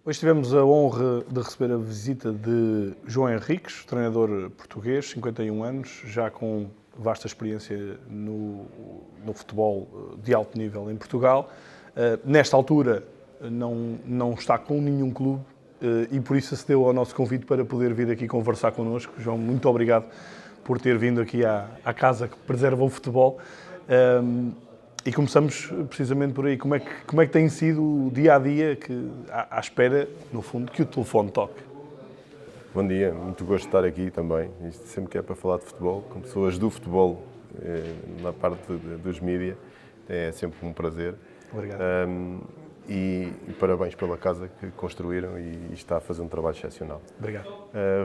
Hoje tivemos a honra de receber a visita de João Henriques, treinador português, 51 anos, já com vasta experiência no futebol de alto nível em Portugal. Nesta altura não está com nenhum clube e por isso acedeu ao nosso convite para poder vir aqui conversar connosco. João, muito obrigado por ter vindo aqui à casa que preserva o futebol. E começamos precisamente por aí. Como é que tem sido o dia-a-dia à espera, no fundo, que o telefone toque? Bom dia, muito gosto de estar aqui também. Isto sempre que é para falar de futebol, com pessoas do futebol na parte dos mídias, é sempre um prazer. Obrigado. E parabéns pela casa que construíram e está a fazer um trabalho excepcional. Obrigado.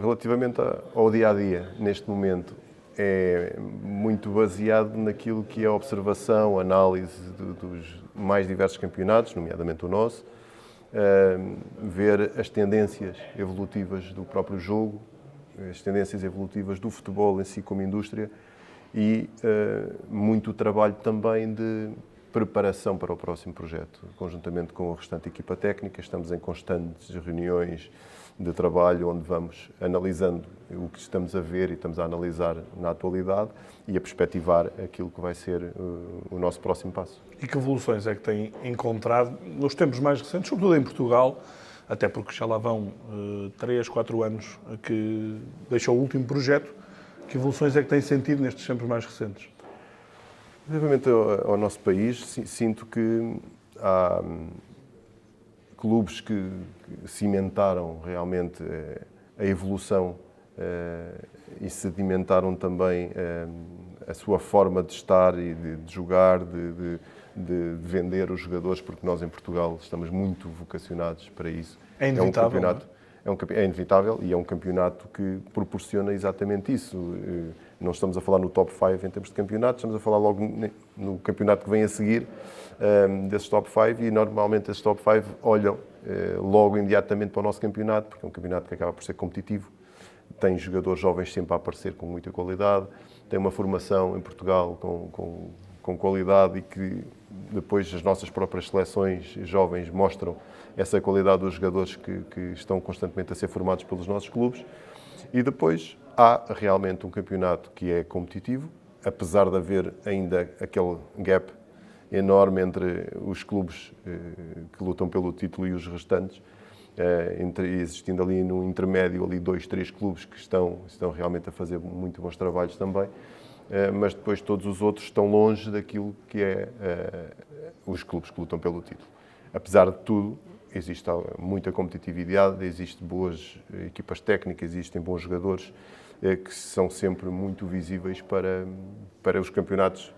Relativamente ao dia-a-dia, neste momento, é muito baseado naquilo que é a observação, análise dos mais diversos campeonatos, nomeadamente o nosso, ver as tendências evolutivas do próprio jogo, as tendências evolutivas do futebol em si como indústria e muito trabalho também de preparação para o próximo projeto. Conjuntamente com a restante equipa técnica, estamos em constantes reuniões de trabalho onde vamos analisando o que estamos a ver e estamos a analisar na atualidade e a perspectivar aquilo que vai ser o nosso próximo passo. E que evoluções é que tem encontrado nos tempos mais recentes, sobretudo em Portugal, até porque já lá vão 3, 4 anos que deixou o último projeto, que evoluções é que tem sentido nestes tempos mais recentes? Relativamente ao nosso país, sinto que há clubes que cimentaram realmente a evolução e sedimentaram também a sua forma de estar e de jogar, de vender os jogadores, porque nós em Portugal estamos muito vocacionados para isso. É inevitável, é inevitável e é um campeonato que proporciona exatamente isso. Não estamos a falar no top 5 em termos de campeonato, estamos a falar logo no campeonato que vem a seguir desses top 5 e normalmente esses top 5 olham logo imediatamente para o nosso campeonato, porque é um campeonato que acaba por ser competitivo, tem jogadores jovens sempre a aparecer com muita qualidade, tem uma formação em Portugal com qualidade e que depois as nossas próprias seleções jovens mostram essa qualidade dos jogadores que estão constantemente a ser formados pelos nossos clubes. E depois há realmente um campeonato que é competitivo, apesar de haver ainda aquele gap enorme entre os clubes que lutam pelo título e os restantes, existindo ali no intermédio ali 2, 3 clubes que estão realmente a fazer muito bons trabalhos também, mas depois todos os outros estão longe daquilo que é os clubes que lutam pelo título. Apesar de tudo, existe muita competitividade, existem boas equipas técnicas, existem bons jogadores que são sempre muito visíveis para os campeonatos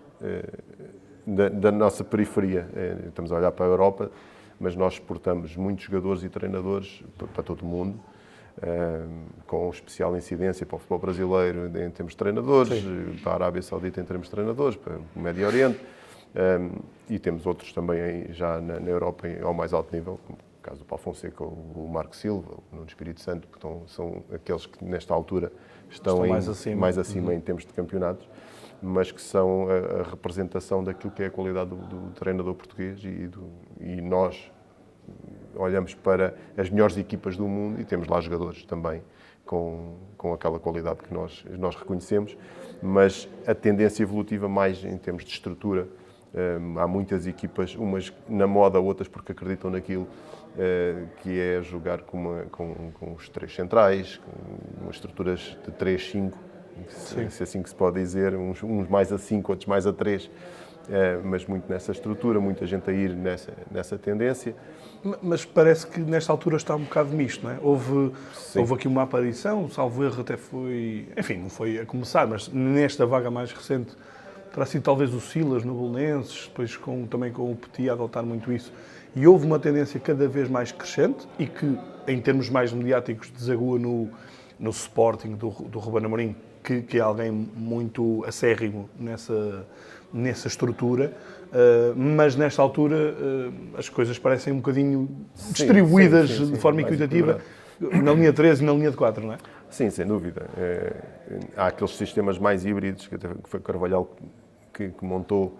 da nossa periferia. Estamos a olhar para a Europa, mas nós exportamos muitos jogadores e treinadores para todo o mundo, com especial incidência para o futebol brasileiro em termos de treinadores, sim, para a Arábia Saudita em termos de treinadores, para o Médio Oriente, e temos outros também já na Europa ao mais alto nível, como o caso do Paulo Fonseca, o Marco Silva, o Nuno Espírito Santo, que são aqueles que nesta altura estão mais acima em termos de campeonatos, mas que são a representação daquilo que é a qualidade do treinador português e nós olhamos para as melhores equipas do mundo e temos lá jogadores também com aquela qualidade que nós reconhecemos, mas a tendência evolutiva mais em termos de estrutura, há muitas equipas, umas na moda, outras porque acreditam naquilo, que é jogar com os 3 centrais, com umas estruturas de 3-5, se assim que se pode dizer, uns mais a 5, outros mais a 3, mas muito nessa estrutura, muita gente a ir nessa tendência. Mas parece que nesta altura está um bocado misto, não é? Houve aqui uma aparição, salvo erro até foi... Enfim, não foi a começar, mas nesta vaga mais recente terá sido talvez o Silas no Belenenses, depois também com o Petit a adotar muito isso. E houve uma tendência cada vez mais crescente e que, em termos mais mediáticos, desagua no Sporting do Ruben Amorim, que é alguém muito acérrimo nessa estrutura, mas nesta altura as coisas parecem um bocadinho distribuídas de forma equitativa na linha 3 e na linha de 4, não é? Sim, sem dúvida. Há aqueles sistemas mais híbridos, que foi Carvalhal que montou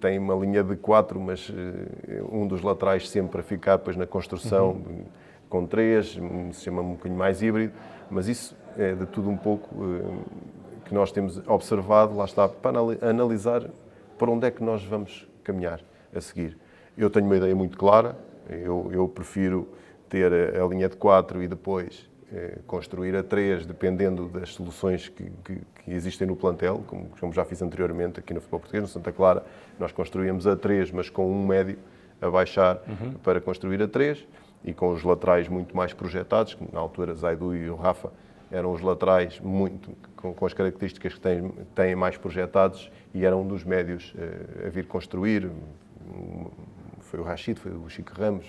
tem uma linha de 4, mas um dos laterais sempre a ficar depois na construção com 3, um sistema um bocadinho mais híbrido, mas isso é de tudo um pouco que nós temos observado, lá está, para analisar para onde é que nós vamos caminhar a seguir. Eu tenho uma ideia muito clara, eu prefiro ter a linha de 4 e depois construir a 3, dependendo das soluções que existem no plantel, como já fiz anteriormente aqui no futebol português, no Santa Clara, nós construímos a 3, mas com um médio a baixar para construir a 3 e com os laterais muito mais projetados, que na altura Zaidu e o Rafa eram os laterais muito com as características que têm mais projetados e eram um dos médios a vir construir. Foi o Rachid, foi o Chico Ramos,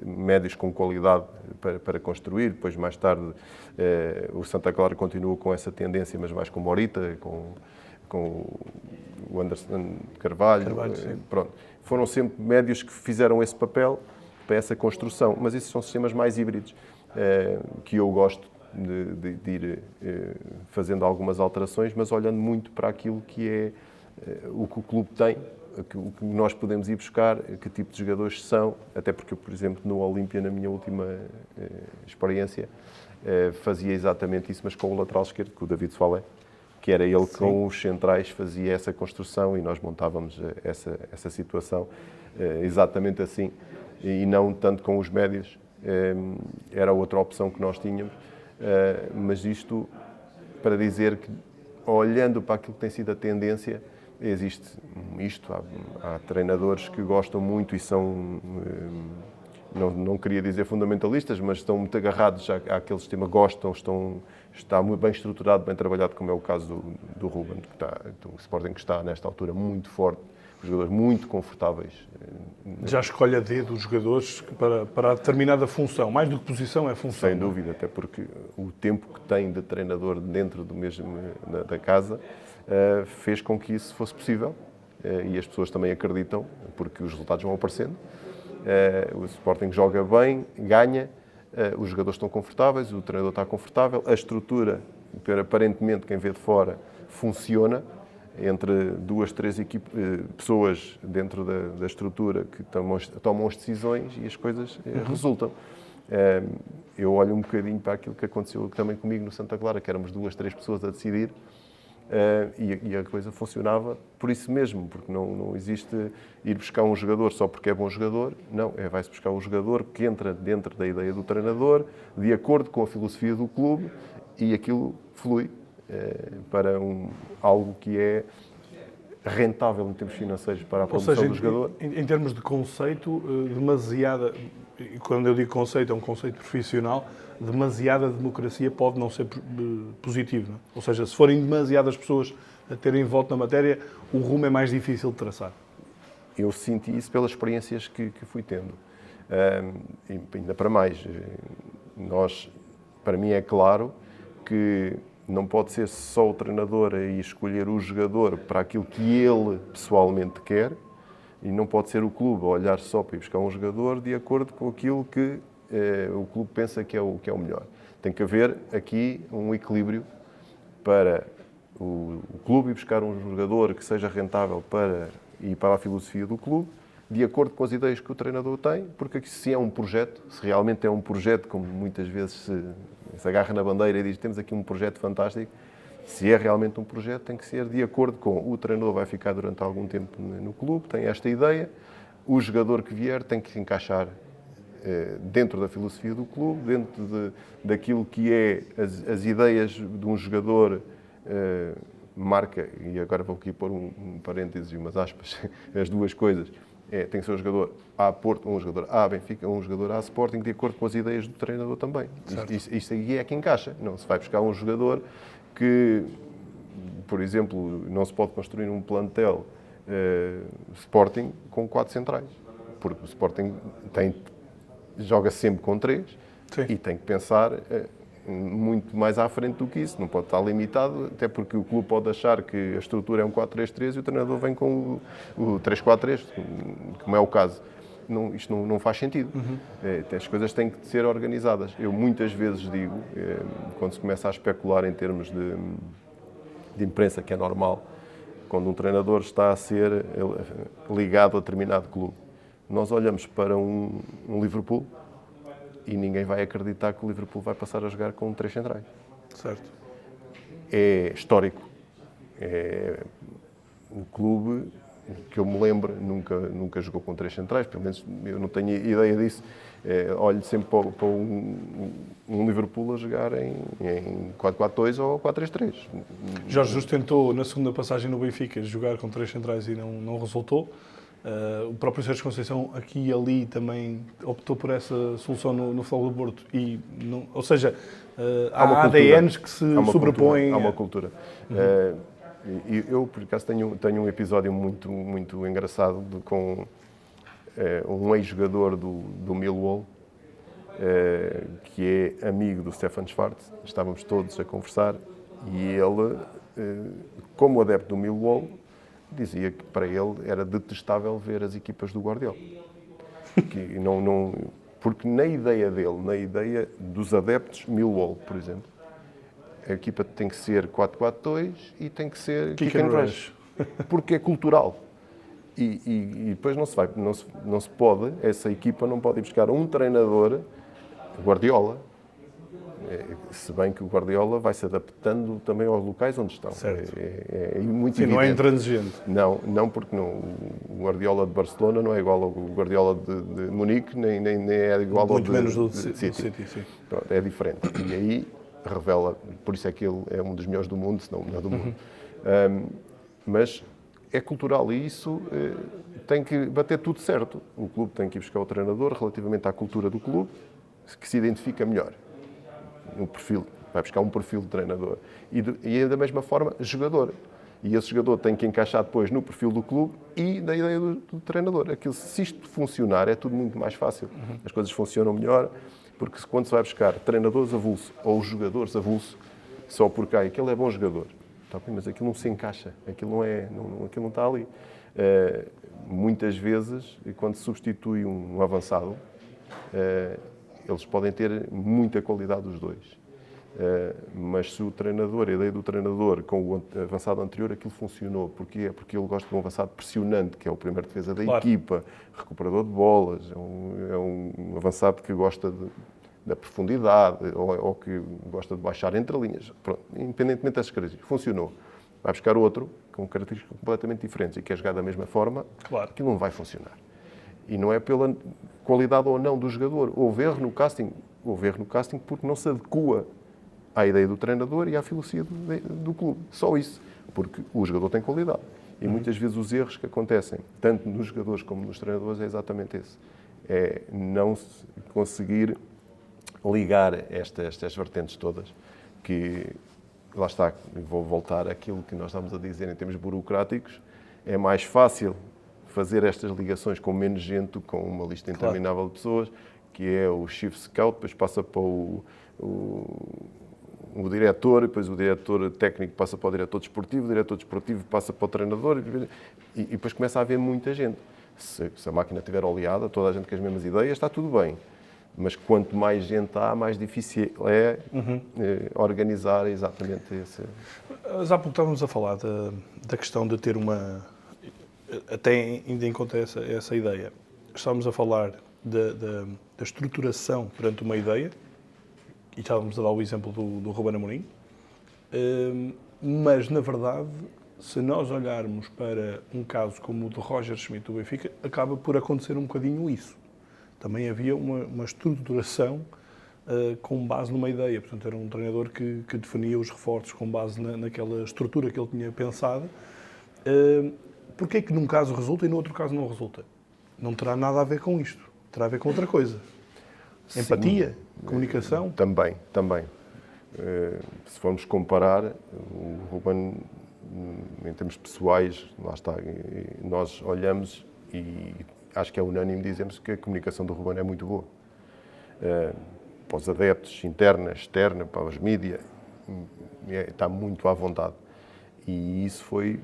médios com qualidade para construir. Depois, mais tarde, o Santa Clara continuou com essa tendência, mas mais com o Morita, com o Anderson Carvalho. Pronto. Foram sempre médios que fizeram esse papel para essa construção. Mas esses são sistemas mais híbridos, que eu gosto de ir fazendo algumas alterações, mas olhando muito para aquilo que é o que o clube tem, o que nós podemos ir buscar, que tipo de jogadores são, até porque eu, por exemplo, no Olímpia, na minha última experiência, fazia exatamente isso, mas com o lateral esquerdo, com o David Soalé, que era ele que com os centrais fazia essa construção e nós montávamos essa situação exatamente assim, e não tanto com os médios, era outra opção que nós tínhamos, mas isto para dizer que, olhando para aquilo que tem sido a tendência, existe isto, há treinadores que gostam muito e são, não queria dizer fundamentalistas, mas estão muito agarrados àquele sistema, está muito bem estruturado, bem trabalhado, como é o caso do Ruben, do Sporting, que está nesta altura muito forte, jogadores muito confortáveis. Já escolhe a dedo os jogadores para determinada função, mais do que posição é função. Sem dúvida, até porque o tempo que tem de treinador dentro do mesmo da casa fez com que isso fosse possível e as pessoas também acreditam, porque os resultados vão aparecendo. O Sporting joga bem, ganha, os jogadores estão confortáveis, o treinador está confortável, a estrutura, aparentemente, quem vê de fora, funciona entre 2, 3 pessoas dentro da estrutura que tomam as decisões e as coisas resultam. Eu olho um bocadinho para aquilo que aconteceu também comigo no Santa Clara, que éramos 2, 3 pessoas a decidir, e a coisa funcionava por isso mesmo, porque não existe ir buscar um jogador só porque é bom jogador, não, vai-se buscar um jogador que entra dentro da ideia do treinador, de acordo com a filosofia do clube, e aquilo flui para algo que é rentável em termos financeiros para a promoção do jogador. Em termos de conceito, demasiada, e quando eu digo conceito, é um conceito profissional, demasiada democracia pode não ser positivo. Não é? Ou seja, se forem demasiadas pessoas a terem voto na matéria, o rumo é mais difícil de traçar. Eu senti isso pelas experiências que fui tendo. E ainda para mais, para mim é claro que não pode ser só o treinador a escolher o jogador para aquilo que ele pessoalmente quer, e não pode ser o clube a olhar só para ir buscar um jogador de acordo com aquilo que o clube pensa que é o melhor. Tem que haver aqui um equilíbrio para o clube ir buscar um jogador que seja rentável para a filosofia do clube, de acordo com as ideias que o treinador tem, porque se é um projeto, se realmente é um projeto, como muitas vezes se agarra na bandeira e diz temos aqui um projeto fantástico, se é realmente um projeto, tem que ser de acordo com o treinador vai ficar durante algum tempo no clube, tem esta ideia, o jogador que vier tem que se encaixar dentro da filosofia do clube, dentro daquilo que é as ideias de um jogador, marca, e agora vou aqui pôr um parênteses e umas aspas, as duas coisas, tem que ser um jogador A Porto, um jogador A Benfica, um jogador A Sporting, de acordo com as ideias do treinador também. Isto aí é que encaixa. Não se vai buscar um jogador que, por exemplo, não se pode construir um plantel Sporting com 4 centrais. Porque o Sporting joga sempre com 3 e tem que pensar muito mais à frente do que isso. Não pode estar limitado, até porque o clube pode achar que a estrutura é um 4-3-3 e o treinador vem com o 3-4-3, como é o caso. Isto não faz sentido. As coisas têm que ser organizadas. Eu muitas vezes digo, quando se começa a especular em termos de imprensa, que é normal, quando um treinador está a ser ligado a determinado clube. Nós olhamos para um Liverpool e ninguém vai acreditar que o Liverpool vai passar a jogar com 3 centrais. Certo. É histórico. É um clube que eu me lembro, nunca jogou com 3 centrais, pelo menos eu não tenho ideia disso. Olho sempre para um Liverpool a jogar em 4-4-2 ou 4-3-3. Jorge Jesus tentou, na segunda passagem no Benfica, jogar com 3 centrais e não resultou. O próprio Sérgio Conceição, aqui e ali, também optou por essa solução no Futebol do Porto. Ou seja, há ADNs que se sobrepõem. Há uma cultura. Eu, por acaso, tenho um episódio muito, muito engraçado com um ex-jogador do Millwall, que é amigo do Stefan Schwarz. Estávamos todos a conversar e ele, como adepto do Millwall, dizia que para ele era detestável ver as equipas do Guardiola. Porque na ideia dele, na ideia dos adeptos Millwall, por exemplo, a equipa tem que ser 4-4-2 e tem que ser kick and rush. Porque é cultural. E depois não se pode, essa equipa não pode ir buscar um treinador, Guardiola, se bem que o Guardiola vai se adaptando também aos locais onde estão. Certo. É muito Sim, evidente. não é intransigente. Não, porque o Guardiola de Barcelona não é igual ao Guardiola de Munique, nem é igual muito ao menos do City. Sim. Pronto, é diferente. E aí revela, por isso é que ele é um dos melhores do mundo, se não o melhor do mundo. Mas é cultural e isso tem que bater tudo certo. O clube tem que ir buscar o treinador relativamente à cultura do clube, que se identifica melhor. No perfil, vai buscar um perfil de treinador. E da mesma forma, jogador. E esse jogador tem que encaixar depois no perfil do clube e da ideia do treinador. Se isto funcionar, é tudo muito mais fácil. As coisas funcionam melhor, porque quando se vai buscar treinadores avulso ou jogadores avulso, só porque aquele é bom jogador, tá bem, mas aquilo não se encaixa, aquilo não está ali. Muitas vezes, quando se substitui um avançado, eles podem ter muita qualidade os dois. Mas se o treinador, a ideia do treinador com o avançado anterior, aquilo funcionou. Porquê? Porque ele gosta de um avançado pressionante, que é o primeiro defesa da equipa, recuperador de bolas, é um avançado que gosta da profundidade ou que gosta de baixar entre linhas. Pronto, independentemente dessas características, funcionou. Vai buscar outro com características completamente diferentes e quer jogar da mesma forma, claro, aquilo não vai funcionar. E não é pela qualidade ou não do jogador. Houve erro no casting porque não se adequa à ideia do treinador e à filosofia do clube. Só isso. Porque o jogador tem qualidade. E muitas vezes os erros que acontecem, tanto nos jogadores como nos treinadores, é exatamente esse. É não se conseguir ligar estas vertentes todas, que, lá está, vou voltar àquilo que nós estamos a dizer em termos burocráticos, é mais fácil fazer estas ligações com menos gente, com uma lista interminável de pessoas, que é o chief scout, depois passa para o diretor, depois o diretor técnico passa para o diretor desportivo passa para o treinador, e depois começa a haver muita gente. Se a máquina estiver oleada, toda a gente com as mesmas ideias, está tudo bem. Mas quanto mais gente há, mais difícil é organizar exatamente esse... Já há pouco estávamos a falar da questão de ter uma... Até ainda encontrei essa ideia. Estávamos a falar da estruturação perante uma ideia, e estávamos a dar o exemplo do Ruben Amorim, mas, na verdade, se nós olharmos para um caso como o de Roger Schmidt do Benfica, acaba por acontecer um bocadinho isso. Também havia uma estruturação com base numa ideia. Portanto, era um treinador que definia os reforços com base naquela estrutura que ele tinha pensado. Porquê é que num caso resulta e no outro caso não resulta? Não terá nada a ver com isto. Terá a ver com outra coisa. Sim, empatia, comunicação. Também. Se formos comparar, o Ruben, em termos pessoais, lá está, nós olhamos e acho que é unânime dizemos que a comunicação do Ruben é muito boa. Para os adeptos, interna, externa, para os mídias, está muito à vontade. E isso foi,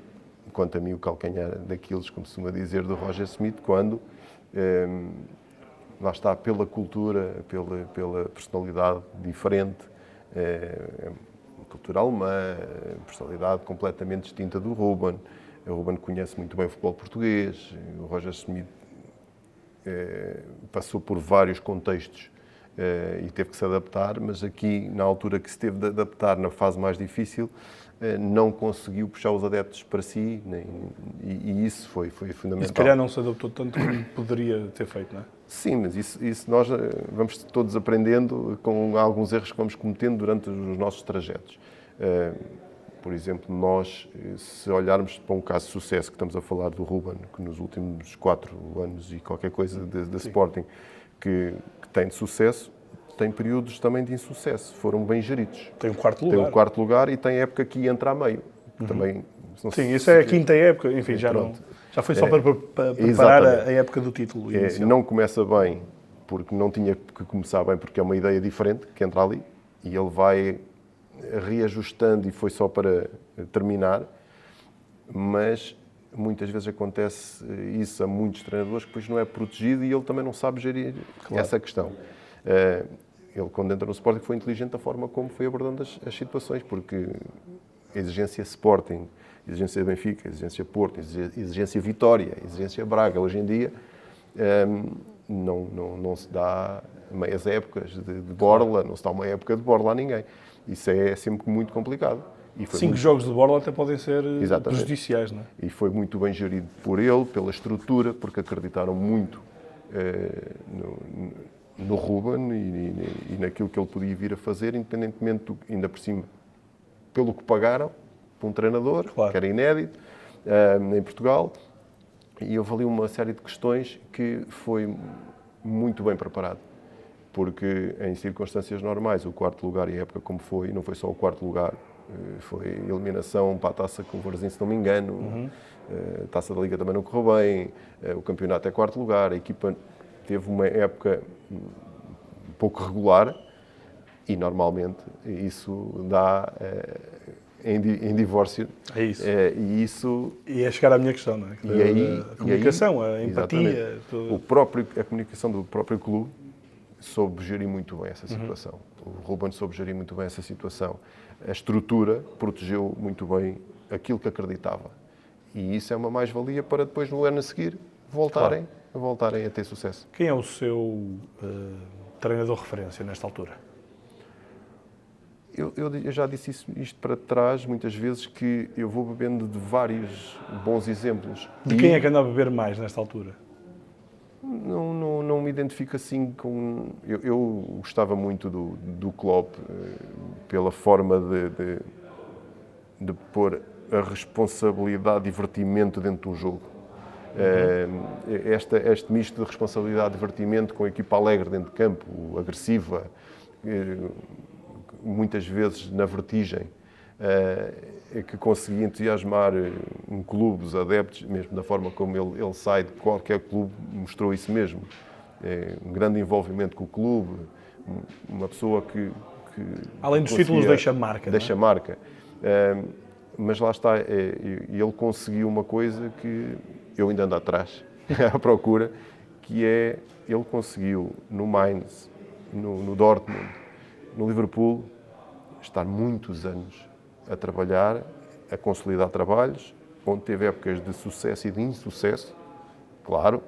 quanto a mim, o calcanhar daqueles, como se costuma dizer, do Roger Schmidt, quando, lá está, pela cultura, pela personalidade diferente, cultura alemã, personalidade completamente distinta do Ruben, O Ruben conhece muito bem o futebol português, o Roger Schmidt passou por vários contextos e teve que se adaptar, mas aqui, na altura que se teve de adaptar, na fase mais difícil, não conseguiu puxar os adeptos para si, e isso foi fundamental. E se calhar não se adaptou tanto como poderia ter feito, não é? Sim, mas isso nós vamos todos aprendendo com alguns erros que vamos cometendo durante os nossos trajetos. Por exemplo, nós, se olharmos para um caso de sucesso, que estamos a falar do Ruben, que nos últimos 4 anos e qualquer coisa de Sporting, que tem de sucesso, tem períodos também de insucesso, foram bem geridos. Tem um quarto lugar. Tem um quarto lugar e tem época que entra a meio. Também, Sim, isso é a quinta época, enfim, já foi só para preparar a época do título. Não começa bem, porque não tinha que começar bem, porque é uma ideia diferente que entra ali, e ele vai reajustando, e foi só para terminar, mas muitas vezes acontece isso a muitos treinadores, que depois não é protegido e ele também não sabe gerir essa questão. Ele, quando entra no Sporting, foi inteligente da forma como foi abordando as situações, porque a exigência Sporting, a exigência Benfica, a exigência Porto, a exigência Vitória, a exigência Braga, hoje em dia, não se dá meias épocas de borla, não se dá uma época de borla a ninguém. Isso é sempre muito complicado. E 5 jogos de borla até podem ser prejudiciais, não é? E foi muito bem gerido por ele, pela estrutura, porque acreditaram muito no Ruben e naquilo que ele podia vir a fazer, independentemente, ainda por cima, pelo que pagaram para um treinador, que era inédito, em Portugal. E houve ali uma série de questões que foi muito bem preparado. Porque em circunstâncias normais, o quarto lugar, e a época como foi, não foi só o quarto lugar, foi eliminação para a Taça com o Varzim, se não me engano, a Taça da Liga também não correu bem, o campeonato é quarto lugar, a equipa teve uma época um pouco regular e normalmente isso dá em divórcio. É isso. E é chegar à minha questão, não é? A comunicação, a empatia. A comunicação do próprio clube soube gerir muito bem essa situação. O Ruben soube gerir muito bem essa situação. A estrutura protegeu muito bem aquilo que acreditava. E isso é uma mais-valia para depois, no ano a seguir, voltarem a ter sucesso. Quem é o seu treinador referência nesta altura? Eu já disse isto para trás, muitas vezes, que eu vou bebendo de vários bons exemplos. De quem é que anda a beber mais nesta altura? Não me identifico assim com... Eu gostava muito do Klopp pela forma de pôr a responsabilidade e divertimento dentro de um jogo. Este misto de responsabilidade e divertimento com a equipa alegre dentro de campo, agressiva, muitas vezes na vertigem, que conseguia entusiasmar um clube, os adeptos, mesmo da forma como ele sai de qualquer clube, mostrou isso mesmo. Um grande envolvimento com o clube, uma pessoa que além dos títulos, deixa marca. Deixa marca. Mas lá está, ele conseguiu uma coisa que eu ainda ando atrás, à procura, que é, ele conseguiu no Mainz, no Dortmund, no Liverpool, estar muitos anos a trabalhar, a consolidar trabalhos, onde teve épocas de sucesso e de insucesso, claro,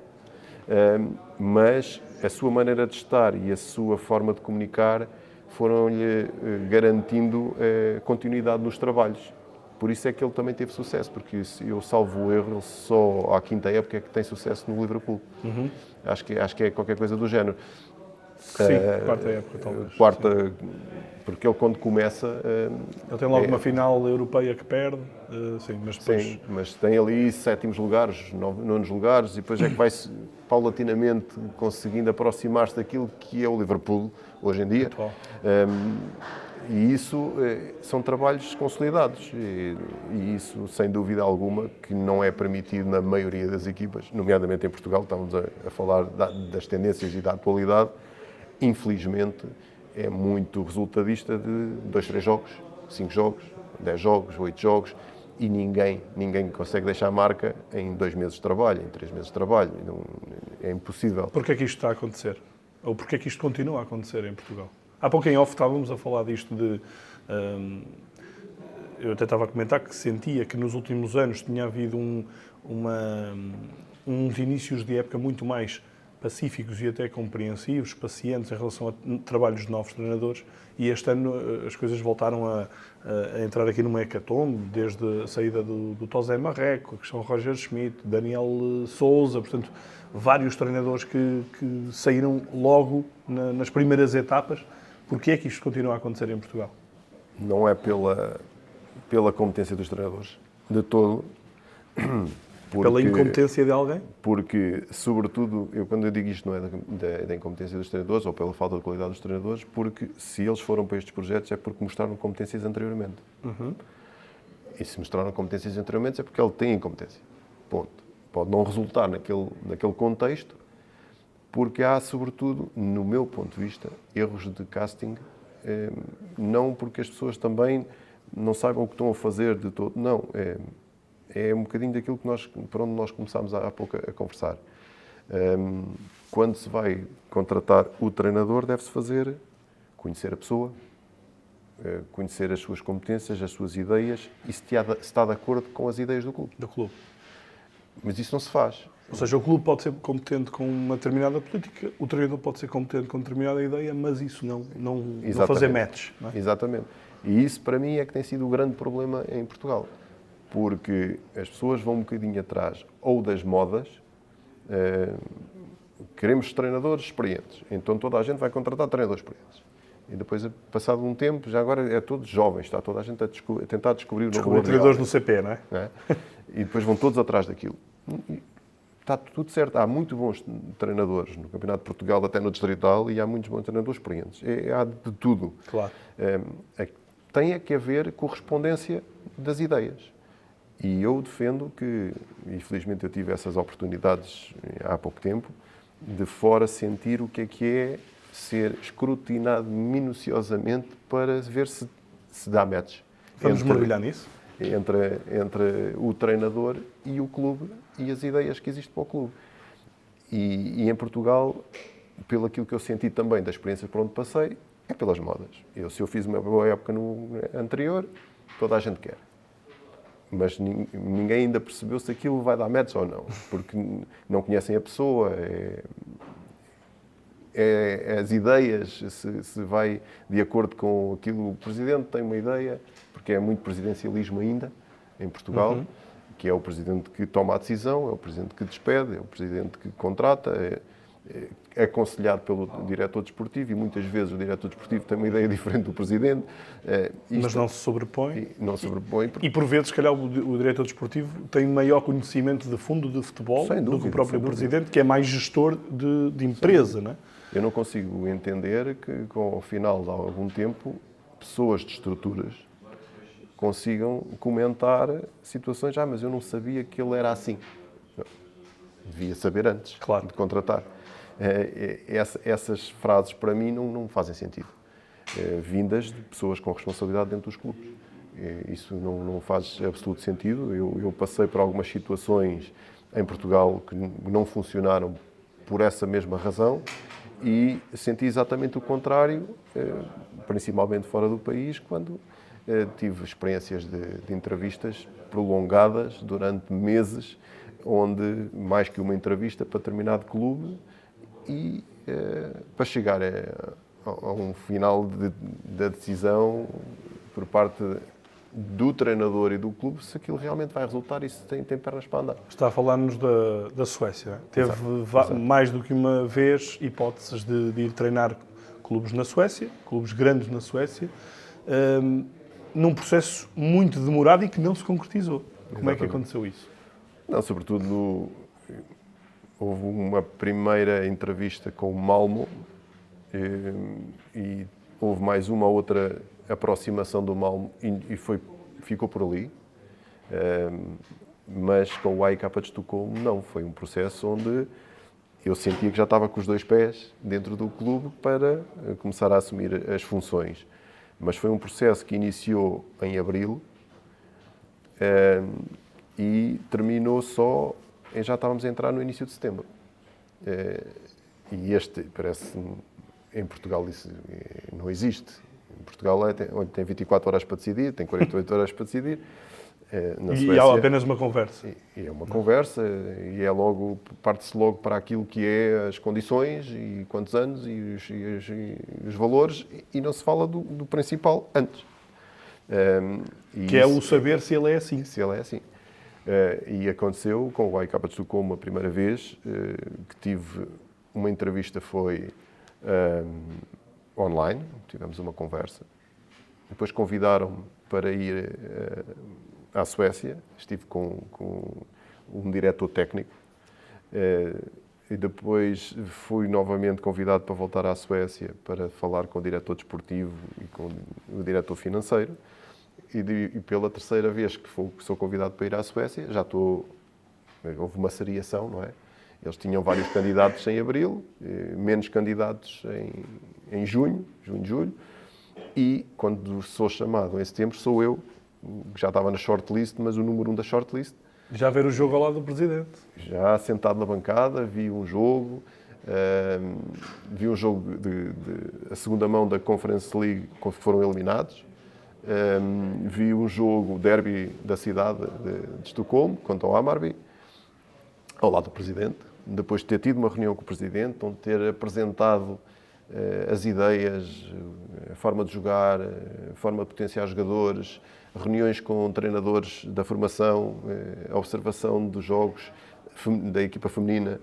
mas a sua maneira de estar e a sua forma de comunicar foram-lhe garantindo continuidade nos trabalhos. Por isso é que ele também teve sucesso, porque eu salvo o erro, ele só à quinta época é que tem sucesso no Liverpool. Acho que é qualquer coisa do género. Sim, quarta época, talvez. Quarta, porque ele quando começa... ele tem logo uma final europeia que perde, sim, mas depois... Sim, mas tem ali 7º lugares, 9º lugares, e depois é que vai paulatinamente conseguindo aproximar-se daquilo que é o Liverpool hoje em dia. E isso são trabalhos consolidados, e isso, sem dúvida alguma, que não é permitido na maioria das equipas, nomeadamente em Portugal, estamos a falar das tendências e da atualidade. Infelizmente, é muito resultadista de 2, 3 jogos, 5 jogos, 10 jogos, 8 jogos, e ninguém consegue deixar marca em 2 meses de trabalho, em 3 meses de trabalho. É impossível. Porquê é que isto está a acontecer? Ou porquê é que isto continua a acontecer em Portugal? Há pouco em off estávamos a falar disto de eu até estava a comentar que sentia que nos últimos anos tinha havido uns inícios de época muito mais pacíficos e até compreensivos, pacientes em relação a trabalhos de novos treinadores, e este ano as coisas voltaram a entrar aqui numa hecatombe, desde a saída do José Marreco, a questão de Roger Schmidt, Daniel Sousa, portanto, vários treinadores que saíram logo nas primeiras etapas. Porquê é que isto continua a acontecer em Portugal? Não é pela competência dos treinadores, de todo. Pela incompetência de alguém? Porque, sobretudo, quando eu digo isto não é da incompetência dos treinadores ou pela falta de qualidade dos treinadores, porque se eles foram para estes projetos é porque mostraram competências anteriormente. Uhum. E se mostraram competências anteriormente é porque ele tem incompetência. Ponto. Pode não resultar naquele contexto, porque há, sobretudo, no meu ponto de vista, erros de casting, não porque as pessoas também não saibam o que estão a fazer de todo, não. É um bocadinho daquilo para onde nós começámos há pouco a conversar. Quando se vai contratar o treinador, deve-se conhecer a pessoa, conhecer as suas competências, as suas ideias e se está de acordo com as ideias do clube. Mas isso não se faz. Ou seja, o clube pode ser competente com uma determinada política, o treinador pode ser competente com determinada ideia, mas isso não fazer match. Não é? Exatamente. E isso, para mim, é que tem sido o grande problema em Portugal. Porque as pessoas vão um bocadinho atrás ou das modas, queremos treinadores experientes, então toda a gente vai contratar treinadores experientes. E depois, passado um tempo, já agora é todos jovens, está toda a gente a tentar descobrir o novo treinadores no CP, não é? E depois vão todos atrás daquilo. Está tudo certo, há muito bons treinadores no Campeonato de Portugal, até no Distrital, e há muitos bons treinadores experientes. Há de tudo. Claro. Tem que haver correspondência das ideias. E eu defendo que, e felizmente eu tive essas oportunidades há pouco tempo, de fora sentir o que é ser escrutinado minuciosamente para ver se dá match. Vamos mergulhar nisso? Entre o treinador e o clube e as ideias que existem para o clube. E em Portugal, pelo aquilo que eu senti também da experiência por onde passei, é pelas modas. Se eu fiz uma boa época no anterior, toda a gente quer. Mas ninguém ainda percebeu se aquilo vai dar match ou não, porque não conhecem a pessoa, as ideias, se vai de acordo com aquilo. O Presidente tem uma ideia, porque é muito presidencialismo ainda, em Portugal, que é o Presidente que toma a decisão, é o Presidente que despede, é o Presidente que contrata, é aconselhado pelo diretor desportivo e muitas vezes o diretor desportivo tem uma ideia diferente do Presidente. Mas não se sobrepõe. Não sobrepõe. E por vezes, se calhar, o diretor desportivo tem maior conhecimento de fundo de futebol do que o próprio Presidente, que é mais gestor de empresa, não é? Eu não consigo entender que, ao final de algum tempo, pessoas de estruturas consigam comentar situações. Mas eu não sabia que ele era assim. Não. Devia saber antes de contratar. Essas frases, para mim, não fazem sentido. Vindas de pessoas com responsabilidade dentro dos clubes. Isso não faz absoluto sentido. Eu passei por algumas situações em Portugal que não funcionaram por essa mesma razão e senti exatamente o contrário, principalmente fora do país, quando tive experiências de entrevistas prolongadas durante meses, onde, mais que uma entrevista para determinado clube, e para chegar a um final da decisão por parte do treinador e do clube, se aquilo realmente vai resultar e se tem pernas para andar. Está a falar-nos da Suécia. Teve mais do que uma vez hipóteses de ir treinar clubes na Suécia, clubes grandes na Suécia, num processo muito demorado e que não se concretizou. Como é que aconteceu isso? Não, sobretudo houve uma primeira entrevista com o Malmö e houve mais uma outra aproximação do Malmö e ficou por ali. Mas com o AEK de Estocolmo não, foi um processo onde eu sentia que já estava com os dois pés dentro do clube para começar a assumir as funções. Mas foi um processo que iniciou em abril e terminou só, já estávamos a entrar no início de setembro. E parece, em Portugal isso não existe. Portugal tem 24 horas para decidir, tem 48 horas para decidir. Na E Suécia, há apenas uma conversa. e é uma conversa, e é logo, parte-se logo para aquilo que é as condições, e quantos anos, e os valores, e não se fala do principal antes. Que é o saber se ele é assim. Se ele é assim. E aconteceu com o AEK de Estocolmo a primeira vez, que tive uma entrevista, foi online, tivemos uma conversa. Depois convidaram-me para ir à Suécia, estive com um diretor técnico, e depois fui novamente convidado para voltar à Suécia para falar com o diretor desportivo e com o diretor financeiro. E pela terceira vez que sou convidado para ir à Suécia, houve uma seriação, não é? Eles tinham vários candidatos em abril, menos candidatos em junho, julho, e quando sou chamado em setembro, sou eu, que já estava na shortlist, mas o número 1 da shortlist. Já ver o jogo ao lado do Presidente. Já sentado na bancada, vi um jogo a segunda mão da Conference League, quando foram eliminados. Vi um jogo, o derby da cidade de Estocolmo, contra o Hammarby, ao lado do Presidente. Depois de ter tido uma reunião com o Presidente, onde ter apresentado as ideias, a forma de jogar, a forma de potenciar jogadores, reuniões com treinadores da formação, a observação dos jogos da equipa feminina,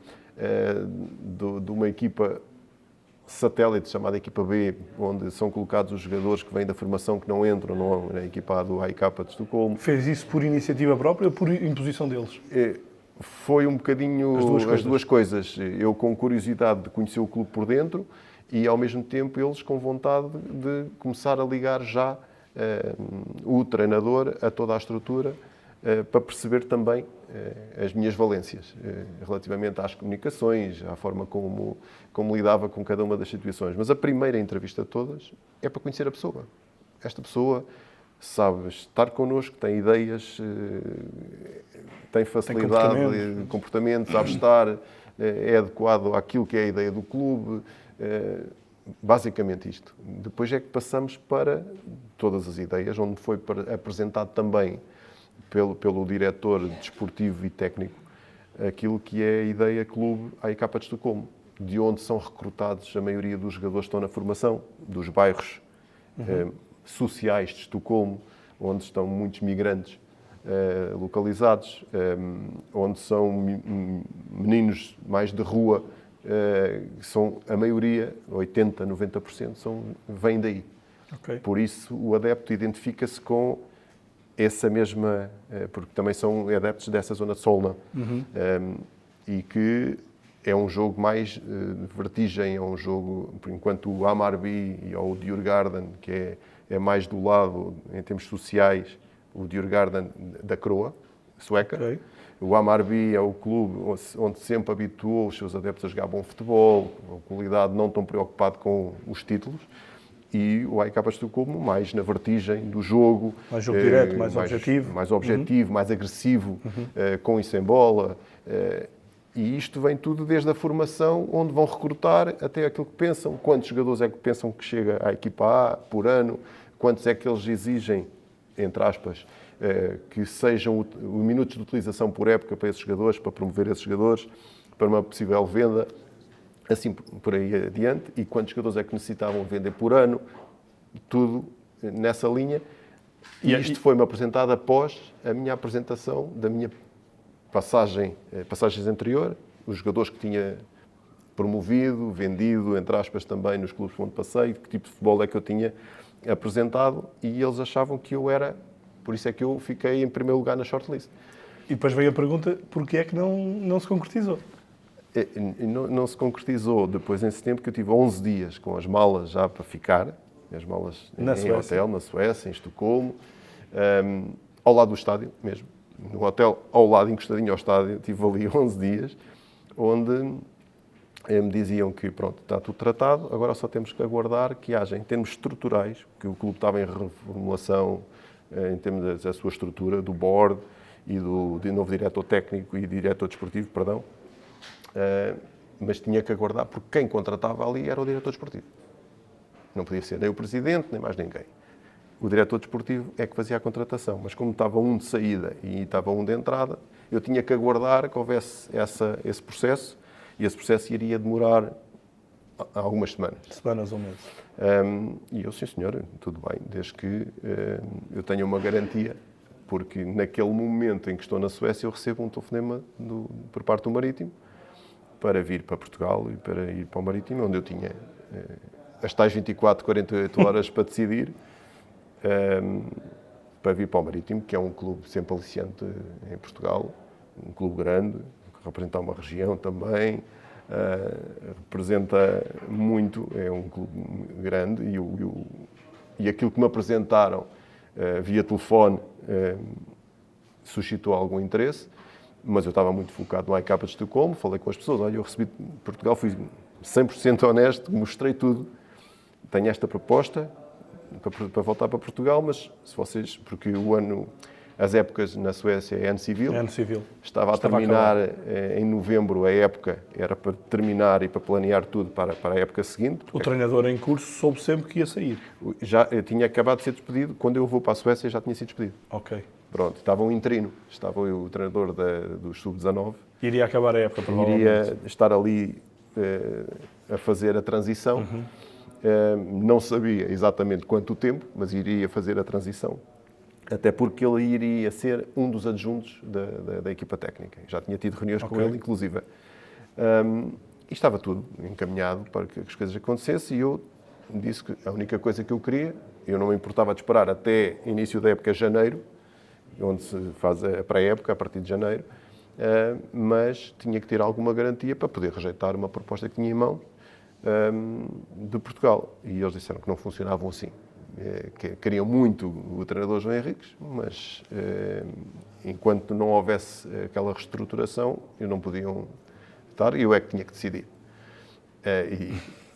de uma equipa satélite chamada equipa B, onde são colocados os jogadores que vêm da formação que não entram na equipa A do AEK de Estocolmo. Fez isso por iniciativa própria ou por imposição deles? Foi um bocadinho as duas coisas. Eu com curiosidade de conhecer o clube por dentro e, ao mesmo tempo, eles com vontade de começar a ligar já o treinador a toda a estrutura para perceber também as minhas valências relativamente às comunicações, à forma como lidava com cada uma das situações. Mas a primeira entrevista de todas é para conhecer a pessoa. Esta pessoa sabe estar connosco, tem ideias, tem facilidade, tem comportamento, sabe estar, é adequado àquilo que é a ideia do clube. Basicamente isto. Depois é que passamos para todas as ideias, onde foi apresentado também pelo diretor desportivo e técnico aquilo que é a ideia clube AEK de Estocolmo, de onde são recrutados a maioria dos jogadores que estão na formação, dos bairros sociais de Estocolmo, onde estão muitos migrantes localizados, onde são meninos mais de rua, são a maioria, 80%, 90%, vêm daí. Okay. Por isso o adepto identifica-se com essa mesma, porque também são adeptos dessa zona de Solna, e que é um jogo mais de vertigem, é um jogo, por enquanto o Hammarby ou o Djurgården, que é mais do lado, em termos sociais, o Djurgården da Croa, sueca. Okay. O Hammarby é o clube onde sempre habituou os seus adeptos a jogar bom futebol, com qualidade, não tão preocupado com os títulos. E o AEK de Estocolmo mais na vertigem do jogo. Mais jogo direto, mais objetivo. Mais objetivo, mais agressivo, com e sem bola. E isto vem tudo desde a formação, onde vão recrutar até aquilo que pensam. Quantos jogadores é que pensam que chega à equipa A por ano? Quantos é que eles exigem, entre aspas, que sejam minutos de utilização por época para esses jogadores, para promover esses jogadores, para uma possível venda, assim por aí adiante, e quantos jogadores é que necessitavam vender por ano, tudo nessa linha. E isto foi-me apresentado após a minha apresentação da minha passagens anterior, os jogadores que tinha promovido, vendido, entre aspas, também nos clubes onde passei, que tipo de futebol é que eu tinha apresentado, e eles achavam que eu era, por isso é que eu fiquei em primeiro lugar na shortlist. E depois veio a pergunta, porquê é que não se concretizou? Não se concretizou depois em setembro, que eu tive 11 dias com as malas já para ficar, as malas em hotel, na Suécia, em Estocolmo, ao lado do estádio mesmo, no hotel ao lado, encostadinho ao estádio, tive ali 11 dias, onde me diziam que pronto, está tudo tratado, agora só temos que aguardar que haja, em termos estruturais, que o clube estava em reformulação, em termos da sua estrutura, do board e do novo diretor técnico e diretor desportivo, perdão, mas tinha que aguardar, porque quem contratava ali era o diretor desportivo. Não podia ser nem o presidente, nem mais ninguém. O diretor desportivo é que fazia a contratação, mas como estava um de saída e estava um de entrada, eu tinha que aguardar que houvesse esse processo, e esse processo iria demorar algumas semanas. Semanas ou meses. E eu, sim senhor, tudo bem, desde que eu tenha uma garantia, porque naquele momento em que estou na Suécia eu recebo um telefonema por parte do Marítimo para vir para Portugal e para ir para o Marítimo, onde eu tinha as tais 24, 48 horas para decidir, para vir para o Marítimo, que é um clube sempre aliciante em Portugal, um clube grande, que representa uma região também, representa muito, é um clube grande, e aquilo que me apresentaram via telefone suscitou algum interesse, mas eu estava muito focado no ICAP de Estocolmo, falei com as pessoas, olha, eu recebi de Portugal, fui 100% honesto, mostrei tudo, tenho esta proposta para voltar para Portugal, mas se vocês, porque as épocas na Suécia é ano civil, estava a terminar em novembro, a época era para terminar e para planear tudo para a época seguinte. O treinador em curso soube sempre que ia sair. Eu tinha acabado de ser despedido, quando eu vou para a Suécia já tinha sido despedido. Ok. Pronto, estava um interino, estava o treinador do Sub-19. Iria acabar a época, provavelmente. Iria estar ali a fazer a transição. Não sabia exatamente quanto tempo, mas iria fazer a transição. Até porque ele iria ser um dos adjuntos da equipa técnica. Já tinha tido reuniões com ele, inclusive. E estava tudo encaminhado para que as coisas acontecessem, e eu disse que a única coisa que eu queria, eu não me importava de esperar até início da época, janeiro, onde se faz a pré-época, a partir de janeiro, mas tinha que ter alguma garantia para poder rejeitar uma proposta que tinha em mão de Portugal. E eles disseram que não funcionavam assim. Que queriam muito o treinador João Henriques, mas enquanto não houvesse aquela reestruturação, eles não podiam estar, e eu é que tinha que decidir.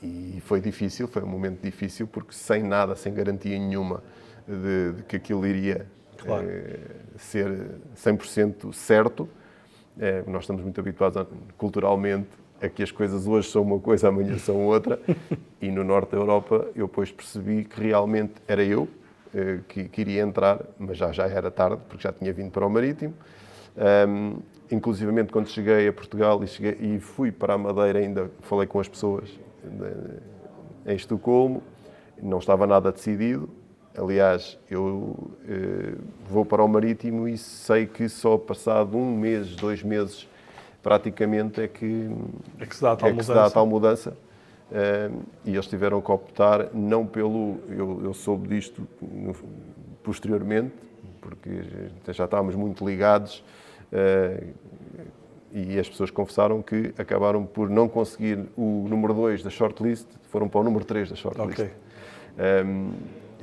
E foi difícil, foi um momento difícil, porque sem nada, sem garantia nenhuma de que aquilo iria ser 100% certo. Nós estamos muito habituados culturalmente a que as coisas hoje são uma coisa, amanhã são outra, e no norte da Europa eu depois percebi que realmente era eu que iria entrar, mas já era tarde, porque já tinha vindo para o Marítimo. Inclusivamente quando cheguei a Portugal e fui para a Madeira, ainda falei com as pessoas em Estocolmo, não estava nada decidido. Aliás, eu vou para o Marítimo e sei que só passado 1 mês, 2 meses, praticamente é que se dá a tal mudança. E eles tiveram que optar, não pelo... Eu soube disto posteriormente, porque já estávamos muito ligados, e as pessoas confessaram que acabaram por não conseguir o número 2 da shortlist, foram para o número 3 da shortlist.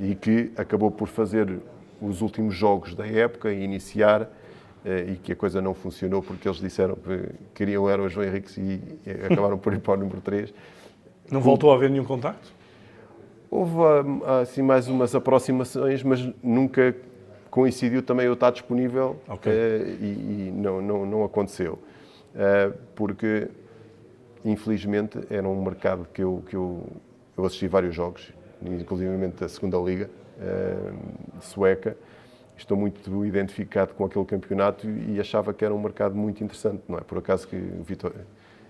E que acabou por fazer os últimos jogos da época e iniciar, e que a coisa não funcionou porque eles disseram que queriam era o João Henriques e acabaram por ir para o número 3. Não voltou a haver nenhum contacto? Houve assim, mais umas aproximações, mas nunca coincidiu também eu estar disponível, e não aconteceu. Porque, infelizmente, era um mercado que eu assisti vários jogos, inclusive da segunda liga sueca. Estou muito identificado com aquele campeonato e achava que era um mercado muito interessante. Não é por acaso que o Vitor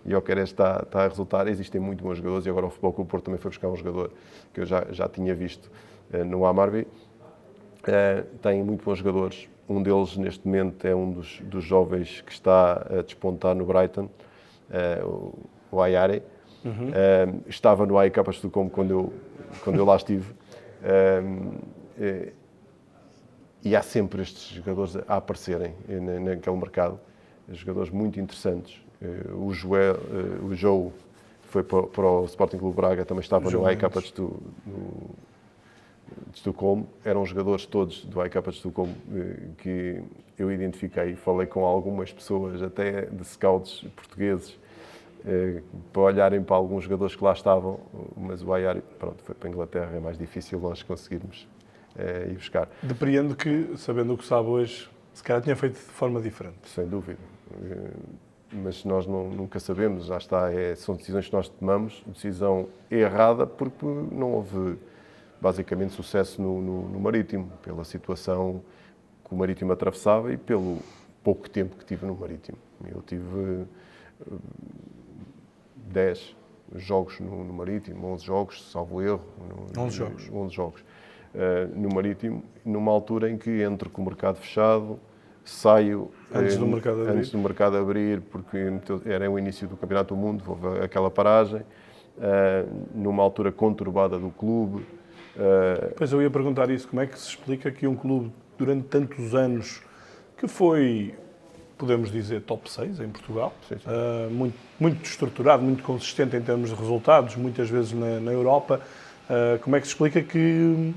Gyökeres está a resultar. Existem muito bons jogadores, e agora o Futebol Clube do Porto também foi buscar um jogador que eu já tinha visto no Hammarby. Tem muito bons jogadores. Um deles, neste momento, é um dos jovens que está a despontar no Brighton, o Ayare. Estava no AEK Estocolmo quando eu lá estive. E há sempre estes jogadores a aparecerem naquele mercado, jogadores muito interessantes. O Joe foi para o Sporting Clube Braga, também estava no AEK de Estocolmo. Eram jogadores todos do AEK de Estocolmo que eu identifiquei. Falei com algumas pessoas, até de scouts portugueses, para olharem para alguns jogadores que lá estavam, mas o Ayari, pronto, foi para a Inglaterra, é mais difícil nós conseguirmos ir buscar. Depreendo que, sabendo o que sabe hoje, se calhar tinha feito de forma diferente. Sem dúvida. mas nós nunca sabemos, já está, são decisões que nós tomamos, decisão errada porque não houve basicamente sucesso no Marítimo, pela situação que o Marítimo atravessava e pelo pouco tempo que tive no Marítimo. Eu tive 10 jogos no Marítimo, 11 jogos, salvo erro. 11 jogos. 11 jogos no Marítimo, numa altura em que entro com o mercado fechado, saio antes do mercado abrir, porque era o início do Campeonato do Mundo, houve aquela paragem, numa altura conturbada do clube. Pois eu ia perguntar isso, como é que se explica que um clube, durante tantos anos, que foi, podemos dizer, top 6 em Portugal, sim. Muito estruturado, muito consistente em termos de resultados, muitas vezes na Europa, como é que se explica que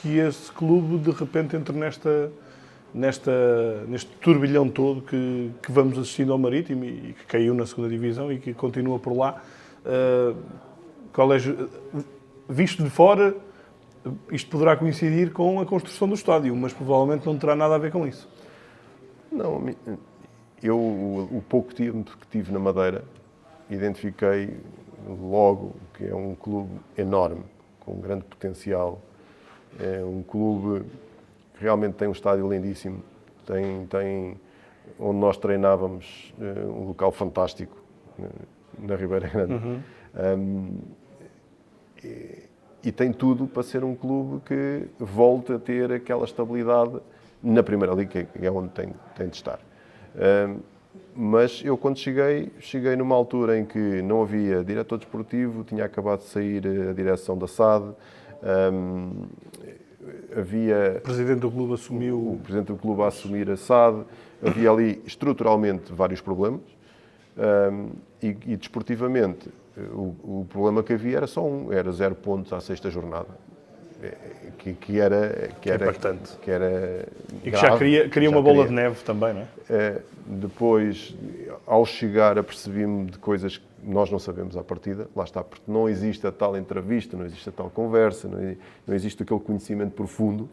esse clube de repente entre neste turbilhão todo que vamos assistindo ao Marítimo e que caiu na segunda divisão e que continua por lá? Visto de fora, isto poderá coincidir com a construção do estádio, mas provavelmente não terá nada a ver com isso. Não, o pouco tempo que tive na Madeira, identifiquei logo que é um clube enorme, com um grande potencial. É um clube que realmente tem um estádio lindíssimo, tem onde nós treinávamos um local fantástico, na Ribeira Grande. Uhum. E tem tudo para ser um clube que volte a ter aquela estabilidade na Primeira Liga, que é onde tem de estar. Mas eu, quando cheguei numa altura em que não havia diretor desportivo, tinha acabado de sair a direção da SAD, O presidente do clube assumiu... O presidente do clube a assumir a SAD, havia ali estruturalmente vários problemas e desportivamente o problema que havia era só era 0 pontos à sexta jornada. Que era impactante. Que era e que já cria uma bola de neve também, não é? Depois, ao chegar, apercebi-me de coisas que nós não sabemos à partida. Lá está, porque não existe a tal entrevista, não existe a tal conversa, não existe aquele conhecimento profundo.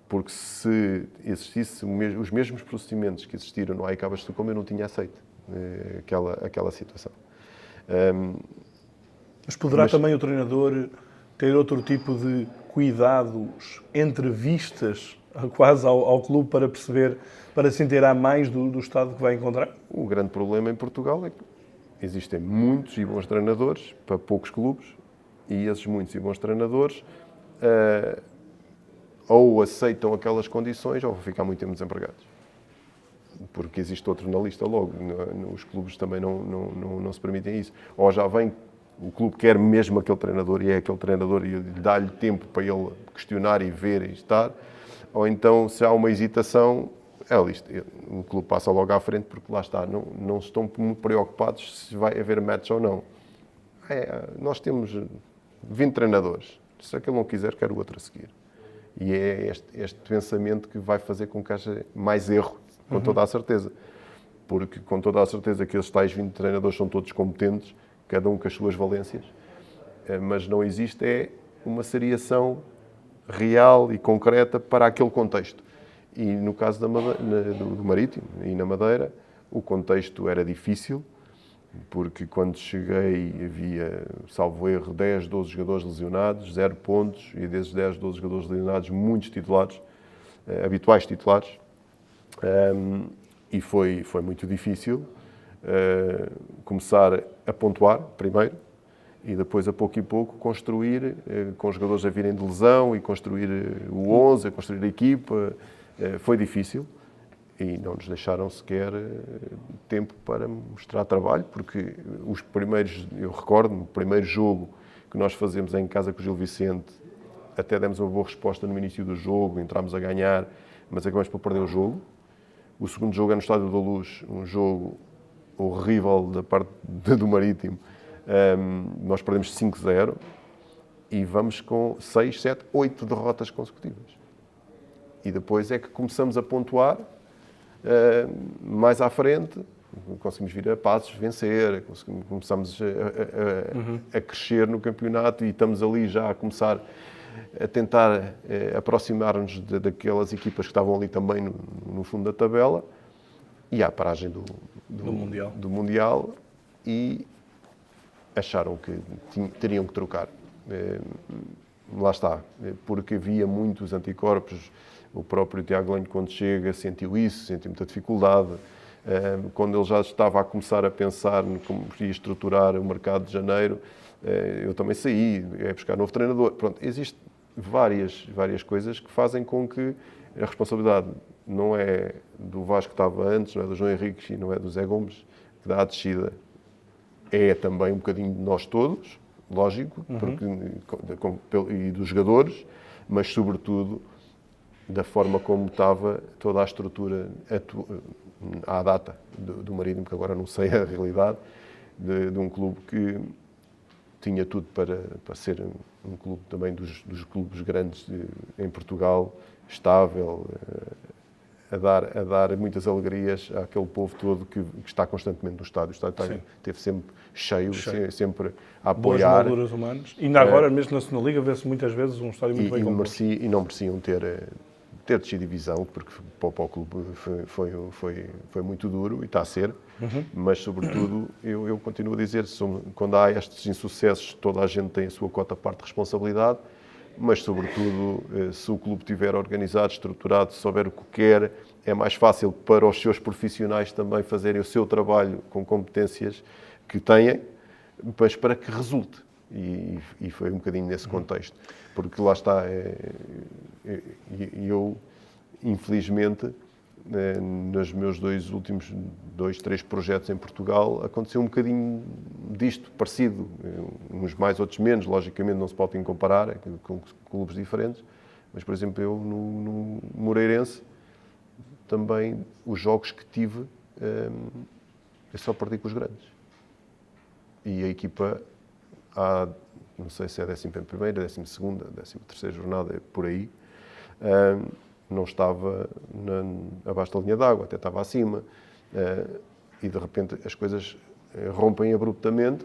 Porque se existissem os mesmos procedimentos que existiram no AEK Cabas de Estocolmo, eu não tinha aceito aquela situação. Mas poderá também o treinador ter outro tipo de cuidados, entrevistas quase ao clube para perceber, para se inteirar mais do estado que vai encontrar? O grande problema em Portugal é que existem muitos e bons treinadores para poucos clubes e esses muitos e bons treinadores ou aceitam aquelas condições ou vão ficar muito tempo desempregados. Porque existe outro na lista logo. Os clubes também não se permitem isso. Ou já vem, o clube quer mesmo aquele treinador e é aquele treinador e dá-lhe tempo para ele questionar e ver e estar. Ou então, se há uma hesitação, é a lista. O clube passa logo à frente porque lá está. Não estão muito preocupados se vai haver match ou não. Nós temos 20 treinadores. Se aquele não quiser, quer o outro a seguir. E é este pensamento que vai fazer com que haja mais erro. Com toda a certeza. Porque, com toda a certeza, que esses tais 20 treinadores são todos competentes, cada um com as suas valências, mas não existe uma seriação real e concreta para aquele contexto. E no caso do Marítimo e na Madeira, o contexto era difícil, porque quando cheguei havia, salvo erro, 10, 12 jogadores lesionados, 0 pontos, e desses 10, 12 jogadores lesionados, muitos titulares, habituais titulares. E foi muito difícil começar a pontuar primeiro e depois, a pouco e pouco, construir com os jogadores a virem de lesão e construir o 11, a construir a equipa. Foi difícil e não nos deixaram sequer tempo para mostrar trabalho, porque os primeiros, eu recordo-me, o primeiro jogo que nós fazemos em casa com o Gil Vicente, até demos uma boa resposta no início do jogo, entramos a ganhar, mas acabamos por perder o jogo. O segundo jogo é no Estádio da Luz, um jogo horrível da parte do Marítimo. Nós perdemos 5-0 e vamos com 6, 7, 8 derrotas consecutivas. E depois é que começamos a pontuar mais à frente, conseguimos vir a passos, vencer, começamos a crescer no campeonato e estamos ali já a começar a tentar aproximar-nos daquelas equipas que estavam ali também no fundo da tabela, e há a paragem do Mundial e acharam que teriam que trocar. Lá está, porque havia muitos anticorpos. O próprio Tiago Lanho, quando chega, sentiu isso, sentiu muita dificuldade. Quando ele já estava a começar a pensar em como ia estruturar o mercado de janeiro, eu também saí, ia buscar novo treinador. Pronto, existem várias coisas que fazem com que a responsabilidade não é do Vasco que estava antes, não é do João Henriques e não é do Zé Gomes, que dá a descida. É também um bocadinho de nós todos, lógico, e dos jogadores, mas sobretudo da forma como estava toda a estrutura à data do Marítimo, que agora não sei a realidade, de um clube que tinha tudo para ser um clube também dos clubes grandes em Portugal, estável, a dar muitas alegrias àquele povo todo que está constantemente no estádio. O estádio esteve sempre cheio, sempre a apoiar. Boas molduras humanas. E ainda agora, mesmo na segunda Liga, vê-se muitas vezes um estádio muito bem composto. E não mereciam ter descido divisão, porque para o clube foi muito duro, e está a ser. Mas, sobretudo, eu continuo a dizer, quando há estes insucessos, toda a gente tem a sua cota parte de responsabilidade, mas, sobretudo, se o clube estiver organizado, estruturado, souber o que quer, é mais fácil para os seus profissionais também fazerem o seu trabalho com competências que têm, mas para que resulte. E foi um bocadinho nesse contexto. Porque lá está, eu, infelizmente, nos meus últimos 3 projetos em Portugal, aconteceu um bocadinho disto, parecido. Uns mais, outros menos. Logicamente não se pode comparar com clubes diferentes. Mas, por exemplo, eu no Moreirense, também os jogos que tive, eu só perdi com os grandes. E a equipa, não sei se é a 11ª, 12ª, 13ª jornada, por aí, não estava abaixo da linha d'água, até estava acima. E, de repente, as coisas rompem abruptamente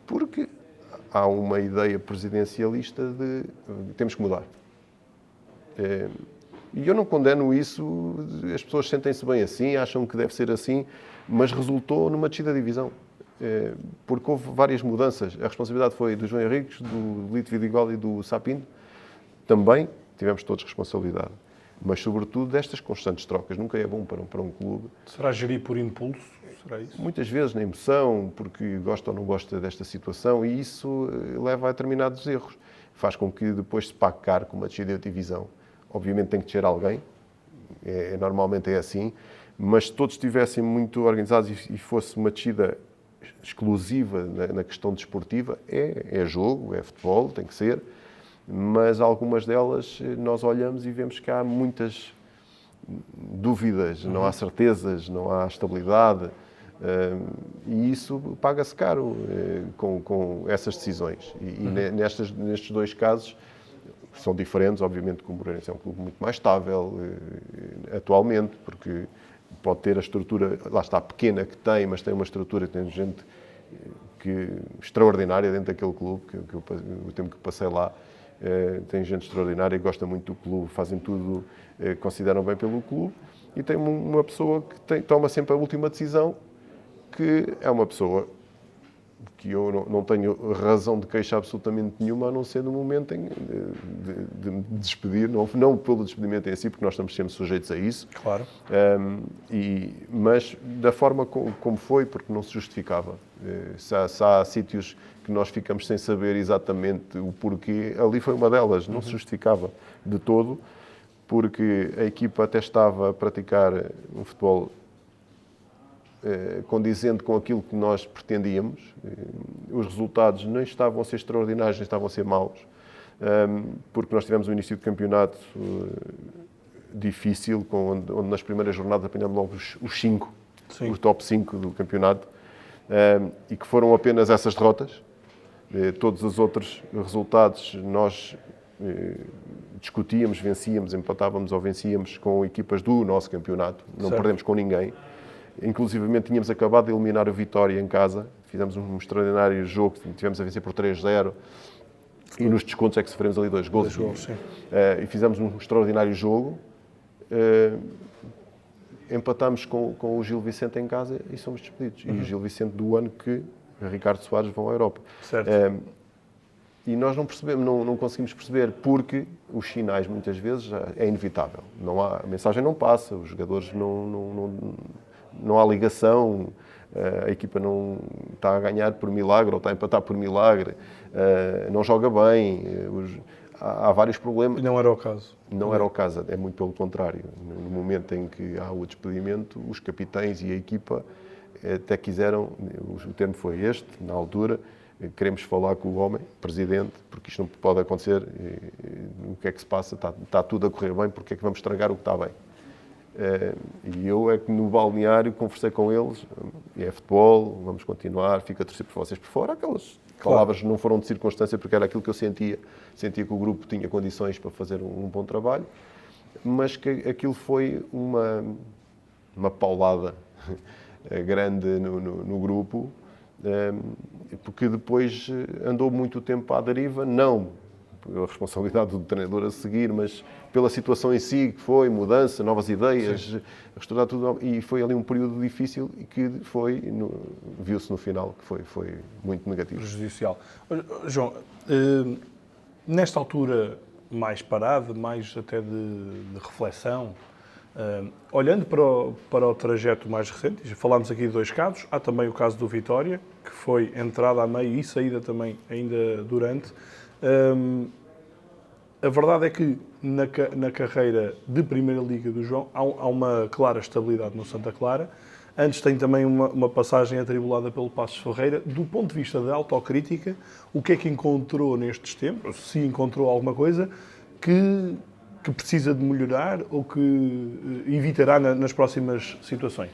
porque há uma ideia presidencialista de temos que mudar. E eu não condeno isso, as pessoas sentem-se bem assim, acham que deve ser assim, mas resultou numa descida de divisão. Porque houve várias mudanças. A responsabilidade foi do João Henriques, do Lito Vidigal e do Sapinto. Também tivemos todos responsabilidade. Mas, sobretudo, destas constantes trocas. Nunca é bom para um clube. Será gerir por impulso? Será isso? Muitas vezes na emoção, porque gosta ou não gosta desta situação, e isso leva a determinados erros. Faz com que depois se pague caro com uma descida de divisão. Obviamente tem que descer alguém. Normalmente é assim. Mas se todos estivessem muito organizados e fosse uma descida exclusiva na questão desportiva, é jogo, é futebol, tem que ser, mas algumas delas nós olhamos e vemos que há muitas dúvidas, não há certezas, não há estabilidade, e isso paga-se caro com essas decisões. E nestes 2 casos, são diferentes, obviamente, que o Moreirense é um clube muito mais estável atualmente, porque pode ter a estrutura, lá está, pequena que tem, mas tem uma estrutura, tem gente extraordinária dentro daquele clube, que o tempo que passei lá, tem gente extraordinária e gosta muito do clube, fazem tudo, consideram bem pelo clube, e tem uma pessoa que toma sempre a última decisão, que é uma pessoa que eu não tenho razão de queixa absolutamente nenhuma, a não ser no momento de me despedir, não pelo despedimento em si, porque nós estamos sempre sujeitos a isso. Claro. Mas da forma como foi, porque não se justificava. Se há sítios que nós ficamos sem saber exatamente o porquê, ali foi uma delas, não se justificava de todo, porque a equipa até estava a praticar um futebol condizente com aquilo que nós pretendíamos. Os resultados nem estavam a ser extraordinários, nem estavam a ser maus, porque nós tivemos um início de campeonato difícil, onde nas primeiras jornadas apanhamos logo os 5, o top 5 do campeonato, e que foram apenas essas derrotas. Todos os outros resultados nós discutíamos, vencíamos, empatávamos ou vencíamos com equipas do nosso campeonato, não perdemos com ninguém. Inclusivamente tínhamos acabado de eliminar o Vitória em casa, fizemos um extraordinário jogo, tivemos a vencer por 3-0 e nos descontos é que sofremos ali 2 gols. E fizemos um extraordinário jogo empatamos com o Gil Vicente em casa e somos despedidos. E o Gil Vicente do ano que Ricardo Soares vão à Europa. Certo. E nós não percebemos, não conseguimos perceber, porque os sinais muitas vezes é inevitável. A mensagem não passa, os jogadores não há ligação, a equipa não está a ganhar por milagre ou está a empatar por milagre, não joga bem, há vários problemas. E não era o caso. Não era o caso, é muito pelo contrário. No momento em que há o despedimento, os capitães e a equipa até quiseram, o termo foi este, na altura, queremos falar com o homem, presidente, porque isto não pode acontecer, o que é que se passa, está tudo a correr bem, porque é que vamos estragar o que está bem? E eu é que no balneário conversei com eles, é futebol, vamos continuar, fica a torcer por vocês por fora, aquelas palavras não foram de circunstância, porque era aquilo que eu sentia que o grupo tinha condições para fazer um bom trabalho, mas que aquilo foi uma paulada grande no grupo, porque depois andou muito tempo à deriva, não pela responsabilidade do treinador a seguir, mas pela situação em si, que foi mudança, novas ideias, restaurar tudo, e foi ali um período difícil e que viu-se no final que foi muito negativo. Prejudicial. João, nesta altura mais parada, mais até de reflexão, olhando para o trajeto mais recente, falámos aqui de 2 casos, há também o caso do Vitória, que foi entrada a meio e saída também ainda durante. A verdade é que na carreira de Primeira Liga do João há uma clara estabilidade no Santa Clara. Antes tem também uma passagem atribulada pelo Passos Ferreira. Do ponto de vista da autocrítica, o que é que encontrou nestes tempos? Se encontrou alguma coisa que precisa de melhorar ou que evitará nas próximas situações?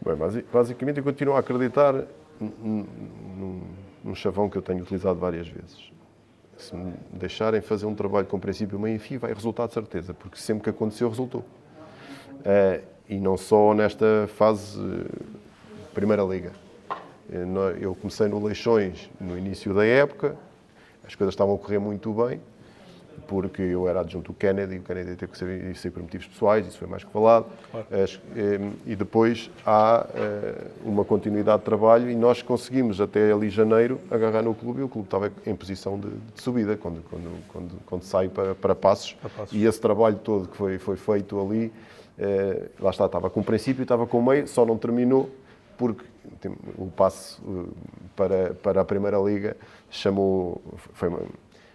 Bem, basicamente eu continuo a acreditar num chavão que eu tenho utilizado várias vezes. Se me deixarem fazer um trabalho com princípio, meio e fim, vai resultar de certeza, porque sempre que aconteceu, resultou. E não só nesta fase Primeira Liga. Eu comecei no Leixões no início da época, as coisas estavam a correr muito bem, porque eu era adjunto do Kennedy, e o Kennedy teve que sair por motivos pessoais, isso foi mais que falado. Claro. E depois há uma continuidade de trabalho e nós conseguimos até ali janeiro agarrar no clube e o clube estava em posição de subida quando sai para Passos. E esse trabalho todo que foi feito ali, lá estava com o princípio, estava com o meio, só não terminou porque o passo para a Primeira Liga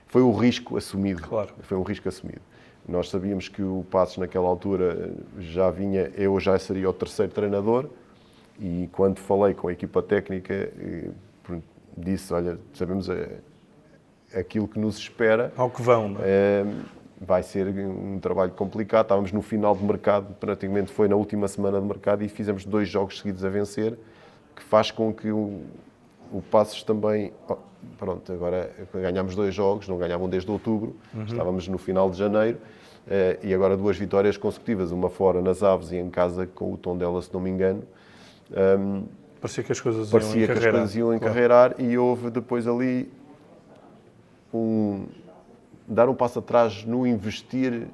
foi o risco assumido. Claro. Foi um risco assumido. Nós sabíamos que o Passos, naquela altura, eu já seria o 3º treinador e quando falei com a equipa técnica, disse, olha, sabemos aquilo que nos espera. Ao que vão, não é? Vai ser um trabalho complicado. Estávamos no final de mercado, praticamente foi na última semana de mercado e fizemos 2 jogos seguidos a vencer, que faz com que o Passos também... Pronto, agora ganhámos 2 jogos, não ganhavam desde outubro, estávamos no final de janeiro, e agora 2 vitórias consecutivas, uma fora nas Aves e em casa com o Tondela, se não me engano. Parecia que as coisas iam encarreirar e houve depois ali dar um passo atrás no investir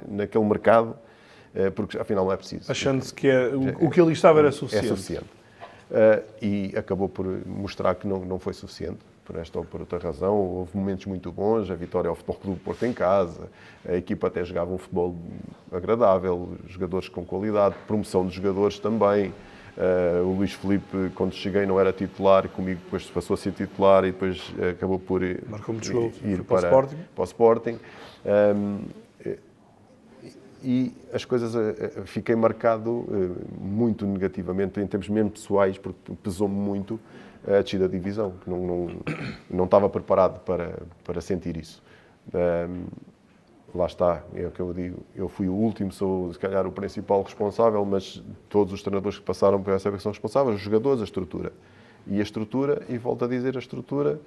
naquele mercado, porque afinal não é preciso. Achando-se que o que ali estava era suficiente. É suficiente. E acabou por mostrar que não foi suficiente, por esta ou por outra razão. Houve momentos muito bons, a vitória ao Futebol Clube do Porto em casa, a equipa até jogava um futebol agradável, jogadores com qualidade, promoção de jogadores também. O Luís Filipe, quando cheguei, não era titular, comigo depois passou a ser titular e depois acabou por ir para o Sporting. E as coisas, fiquei marcado muito negativamente, em termos mesmo pessoais, porque pesou-me muito a descida da divisão, que não estava preparado para sentir isso. Lá está, é o que eu digo, eu fui o último, sou se calhar o principal responsável, mas todos os treinadores que passaram por essa vez são responsáveis, os jogadores, a estrutura. E a estrutura, e volto a dizer, a estrutura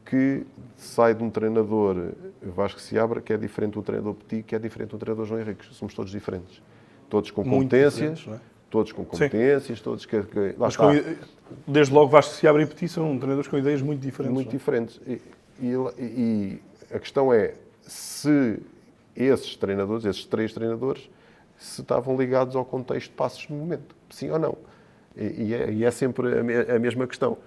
que sai de um treinador Vasco Seabra, que é diferente do treinador Petit, que é diferente do treinador João Henriques. Somos todos diferentes. Todos com competências, todos com competências, Sim. Todos que lá está. Desde logo Vasco Seabra e Petit são treinadores com ideias muito diferentes. Muito diferentes. E a questão é se esses 3 treinadores, se estavam ligados ao contexto de Passos no momento, sim ou não. E é sempre a mesma questão.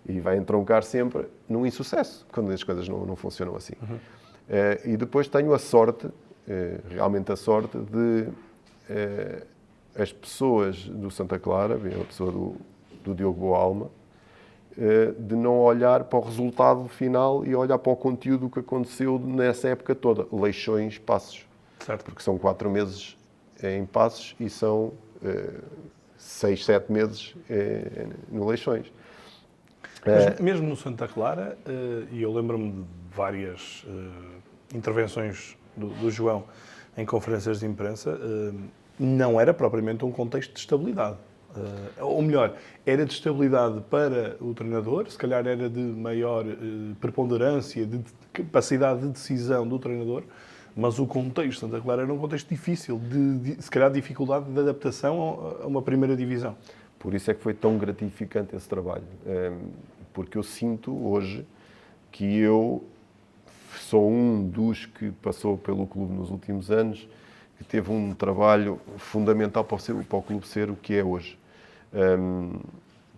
E vai entroncar sempre num insucesso, quando as coisas não funcionam assim. E depois tenho a sorte, realmente a sorte, de as pessoas do Santa Clara, a pessoa do Diogo Boalma, de não olhar para o resultado final e olhar para o conteúdo que aconteceu nessa época toda. Leixões, Passos. Certo. Porque são 4 meses em Passos e são 6, 7 meses no Leixões. Mas mesmo no Santa Clara, e eu lembro-me de várias intervenções do João em conferências de imprensa, não era propriamente um contexto de estabilidade. Ou melhor, era de estabilidade para o treinador, se calhar era de maior preponderância, de capacidade de decisão do treinador, mas o contexto de Santa Clara era um contexto difícil, se calhar dificuldade de adaptação a uma primeira divisão. Por isso é que foi tão gratificante esse trabalho, porque eu sinto hoje que eu sou um dos que passou pelo clube nos últimos anos, que teve um trabalho fundamental para o clube ser o que é hoje.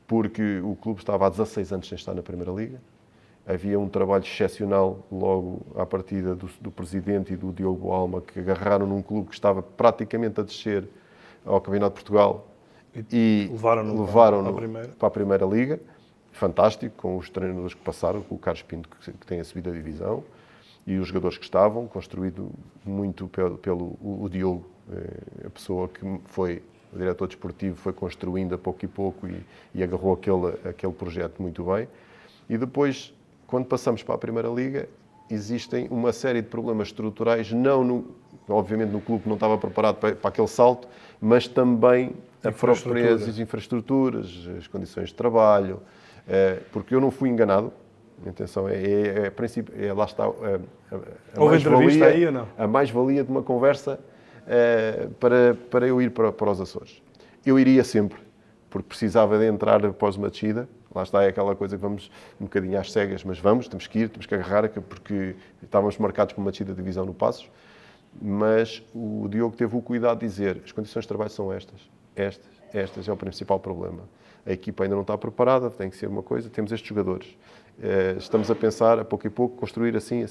Porque o clube estava há 16 anos sem estar na Primeira Liga, havia um trabalho excepcional logo à partida do presidente e do Diogo Boalma, que agarraram num clube que estava praticamente a descer ao Campeonato de Portugal e levaram-no para a Primeira Liga. Fantástico, com os treinadores que passaram, com o Carlos Pinto, que tem subido a divisão, e os jogadores que estavam, construído muito pelo Diogo, a pessoa que foi o diretor desportivo, foi construindo a pouco e pouco e agarrou aquele projeto muito bem. E depois, quando passamos para a Primeira Liga, existem uma série de problemas estruturais, obviamente no clube não estava preparado para aquele salto, mas também as próprias infraestruturas, as condições de trabalho, porque eu não fui enganado. Atenção, lá está Houve entrevista aí ou não? A mais-valia de uma conversa para eu ir para os Açores. Eu iria sempre, porque precisava de entrar após uma descida. Lá está, é aquela coisa que vamos um bocadinho às cegas, mas temos que ir, temos que agarrar, porque estávamos marcados para uma descida de divisão no Passos. Mas o Diogo teve o cuidado de dizer: as condições de trabalho são estas é o principal problema. A equipa ainda não está preparada, tem que ser uma coisa, temos estes jogadores. Estamos a pensar, a pouco e pouco, construir assim.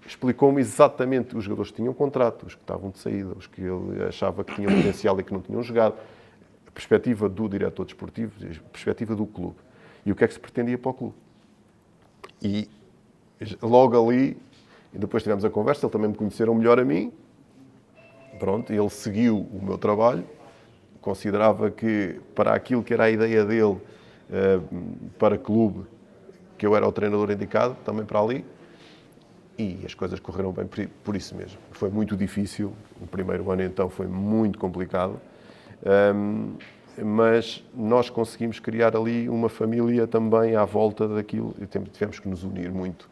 Explicou-me exatamente os jogadores que tinham contrato, os que estavam de saída, os que ele achava que tinham potencial e que não tinham jogado. A perspectiva do diretor desportivo, a perspectiva do clube. E o que é que se pretendia para o clube. E logo ali, e depois tivemos a conversa, ele também me conheceram melhor a mim. Pronto, ele seguiu o meu trabalho, considerava que para aquilo que era a ideia dele para clube, que eu era o treinador indicado, também para ali, e as coisas correram bem por isso mesmo. Foi muito difícil, o primeiro ano então foi muito complicado, mas nós conseguimos criar ali uma família também à volta daquilo, e tivemos que nos unir muito.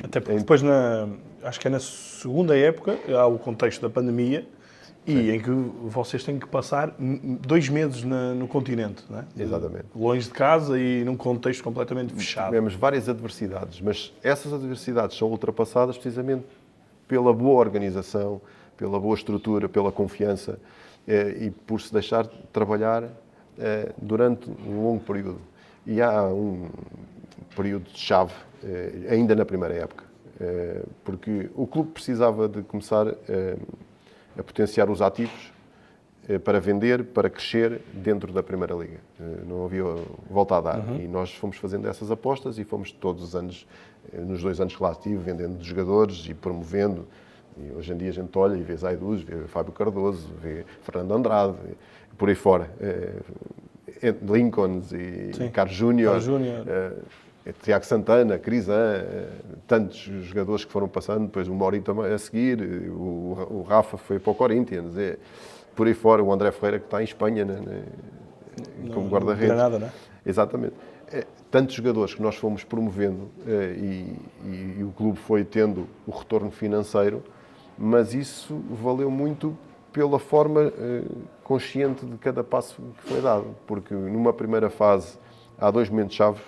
Até porque depois, acho que é na segunda época, há o contexto da pandemia, e em que vocês têm que passar 2 meses no continente, não é? Exatamente. Longe de casa e num contexto completamente fechado. Tivemos várias adversidades, mas essas adversidades são ultrapassadas precisamente pela boa organização, pela boa estrutura, pela confiança e por se deixar trabalhar durante um longo período. E há um período-chave, ainda na primeira época, porque o clube precisava de começar a potenciar os ativos para vender, para crescer dentro da Primeira Liga. Não havia volta a dar. E nós fomos fazendo essas apostas e fomos todos os anos, nos 2 anos que lá estive, vendendo jogadores e promovendo. E hoje em dia a gente olha e vê Zaidus, vê Fábio Cardoso, vê Fernando Andrade, por aí fora. Lincolns e Carlos Júnior. Tiago Santana, Crisan, tantos jogadores que foram passando, depois o Maurício a seguir, o Rafa foi para o Corinthians, por aí fora, o André Ferreira que está em Espanha como guarda-redes. Não é nada, não é? Exatamente. Tantos jogadores que nós fomos promovendo e o clube foi tendo o retorno financeiro, mas isso valeu muito pela forma consciente de cada passo que foi dado, porque numa primeira fase há 2 momentos-chave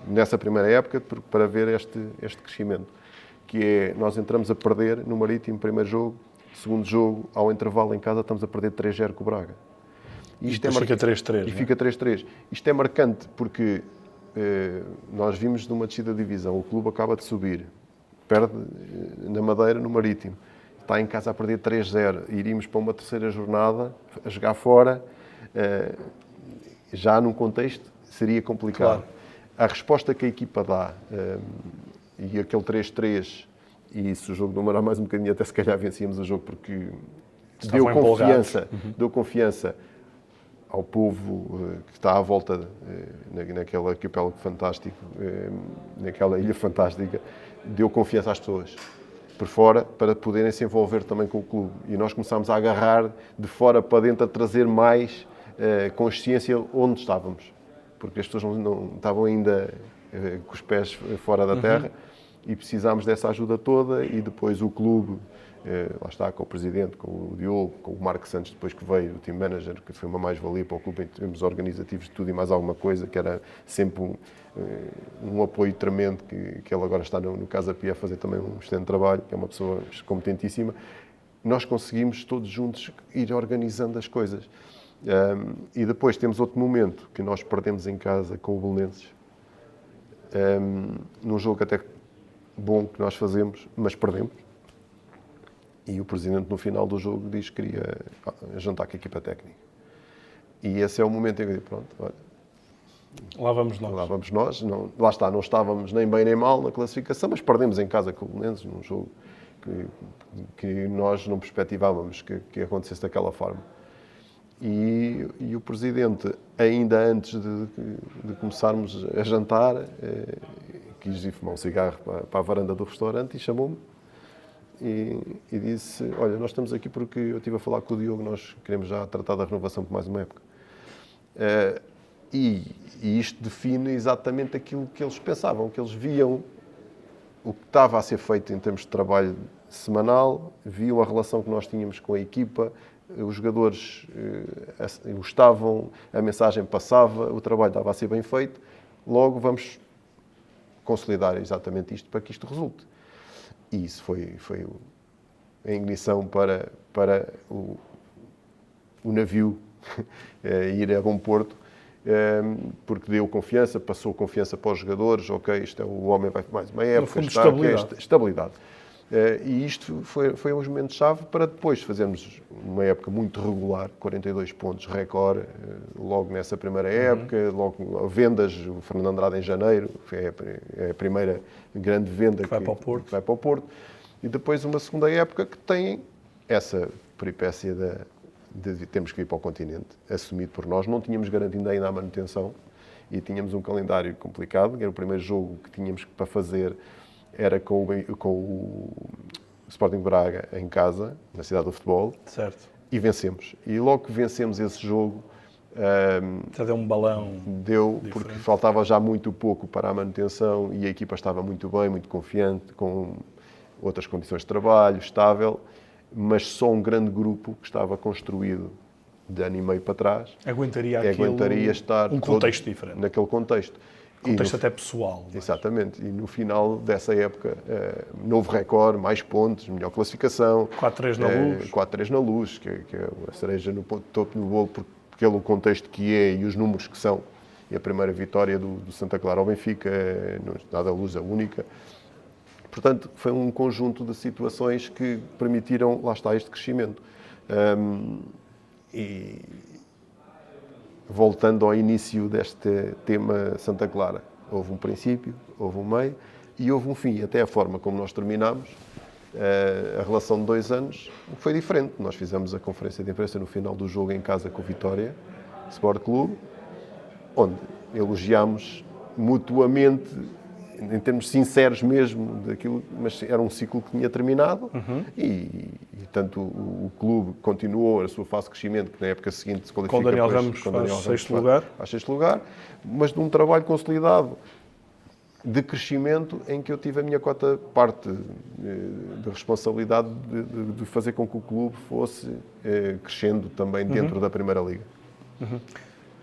nessa primeira época para ver este crescimento, que é, nós entramos a perder no Marítimo, primeiro jogo, Segundo jogo, ao intervalo em casa, estamos a perder 3-0 com o Braga. Isto fica 3-3. E fica 3-3. Isto é marcante porque nós vimos numa descida de divisão, o clube acaba de subir, perde na Madeira, no Marítimo. Está em casa a perder 3-0. Iríamos para uma terceira jornada, a jogar fora, já num contexto, seria complicado. Claro. A resposta que a equipa dá, e aquele 3-3, e se o jogo demorar mais um bocadinho, até se calhar vencíamos o jogo, porque deu confiança ao povo que está à volta naquele arquipélago fantástico, naquela ilha fantástica, deu confiança às pessoas por fora para poderem se envolver também com o clube. E nós começámos a agarrar de fora para dentro, a trazer mais consciência onde estávamos. Porque as pessoas não estavam ainda com os pés fora da terra e precisámos dessa ajuda toda. E depois o clube, lá está, com o presidente, com o Diogo, com o Marco Santos, depois que veio, o team manager, que foi uma mais-valia para o clube em termos organizativos de tudo e mais alguma coisa, que era sempre um apoio tremendo, que ele agora está no Casa Pia a fazer também um excelente trabalho, que é uma pessoa competentíssima. Nós conseguimos todos juntos ir organizando as coisas. E depois temos outro momento que nós perdemos em casa com o Belenenses, num jogo até bom que nós fazemos, mas perdemos. E o presidente, no final do jogo, diz que queria jantar com a equipa técnica. E esse é o momento em que eu digo, pronto, olha, lá vamos nós. Lá vamos nós. Não, lá está, não estávamos nem bem nem mal na classificação, mas perdemos em casa com o Belenenses, num jogo que nós não perspectivávamos que acontecesse daquela forma. E o presidente, ainda antes de começarmos a jantar, quis ir fumar um cigarro para a varanda do restaurante e chamou-me e disse, olha, nós estamos aqui porque eu estive a falar com o Diogo, nós queremos já tratar da renovação por mais uma época. E isto define exatamente aquilo que eles pensavam, que eles viam o que estava a ser feito em termos de trabalho semanal, viam a relação que nós tínhamos com a equipa, os jogadores gostavam, a mensagem passava, o trabalho estava a ser bem feito, logo vamos consolidar exatamente isto para que isto resulte. E isso foi a ignição para o navio ir a bom porto, porque deu confiança, passou confiança para os jogadores, ok, o homem vai mais uma época, estabilidade. E isto foi um momento-chave para depois fazermos uma época muito regular, 42 pontos, recorde, logo nessa primeira época, logo vendas, o Fernando Andrade em janeiro, é a primeira grande venda que vai para o Porto. E depois uma segunda época que tem essa peripécia de termos que ir para o continente, assumido por nós, não tínhamos garantido ainda a manutenção e tínhamos um calendário complicado, que era o primeiro jogo que tínhamos para fazer, era com o Sporting Braga em casa, na cidade do futebol. Certo. E vencemos. E logo que vencemos esse jogo... Já deu um balão. Deu, diferente. Porque faltava já muito pouco para a manutenção e a equipa estava muito bem, muito confiante, com outras condições de trabalho, estável, mas só um grande grupo que estava construído de ano e meio para trás aguentaria estar um contexto diferente. Naquele contexto. Contexto até pessoal. Mas... Exatamente. E no final dessa época, novo recorde, mais pontos, melhor classificação. 4-3 na Luz. 4-3 na Luz, que é a cereja no topo do bolo, pelo contexto que é e os números que são. E a primeira vitória do Santa Clara ao Benfica, nada a Luz, a única. Portanto, foi um conjunto de situações que permitiram, lá está, este crescimento. E voltando ao início deste tema Santa Clara, houve um princípio, houve um meio e houve um fim. Até a forma como nós terminámos, a relação de 2 anos foi diferente. Nós fizemos a conferência de imprensa no final do jogo em casa com o Vitória Sport Clube, onde elogiámos mutuamente, em termos sinceros mesmo, daquilo, mas era um ciclo que tinha terminado e tanto o clube continuou a sua fase de crescimento, que na época seguinte se qualifica com Daniel Ramos faz sexto lugar, mas de um trabalho consolidado de crescimento em que eu tive a minha parte de responsabilidade de fazer com que o clube fosse crescendo também dentro da Primeira Liga.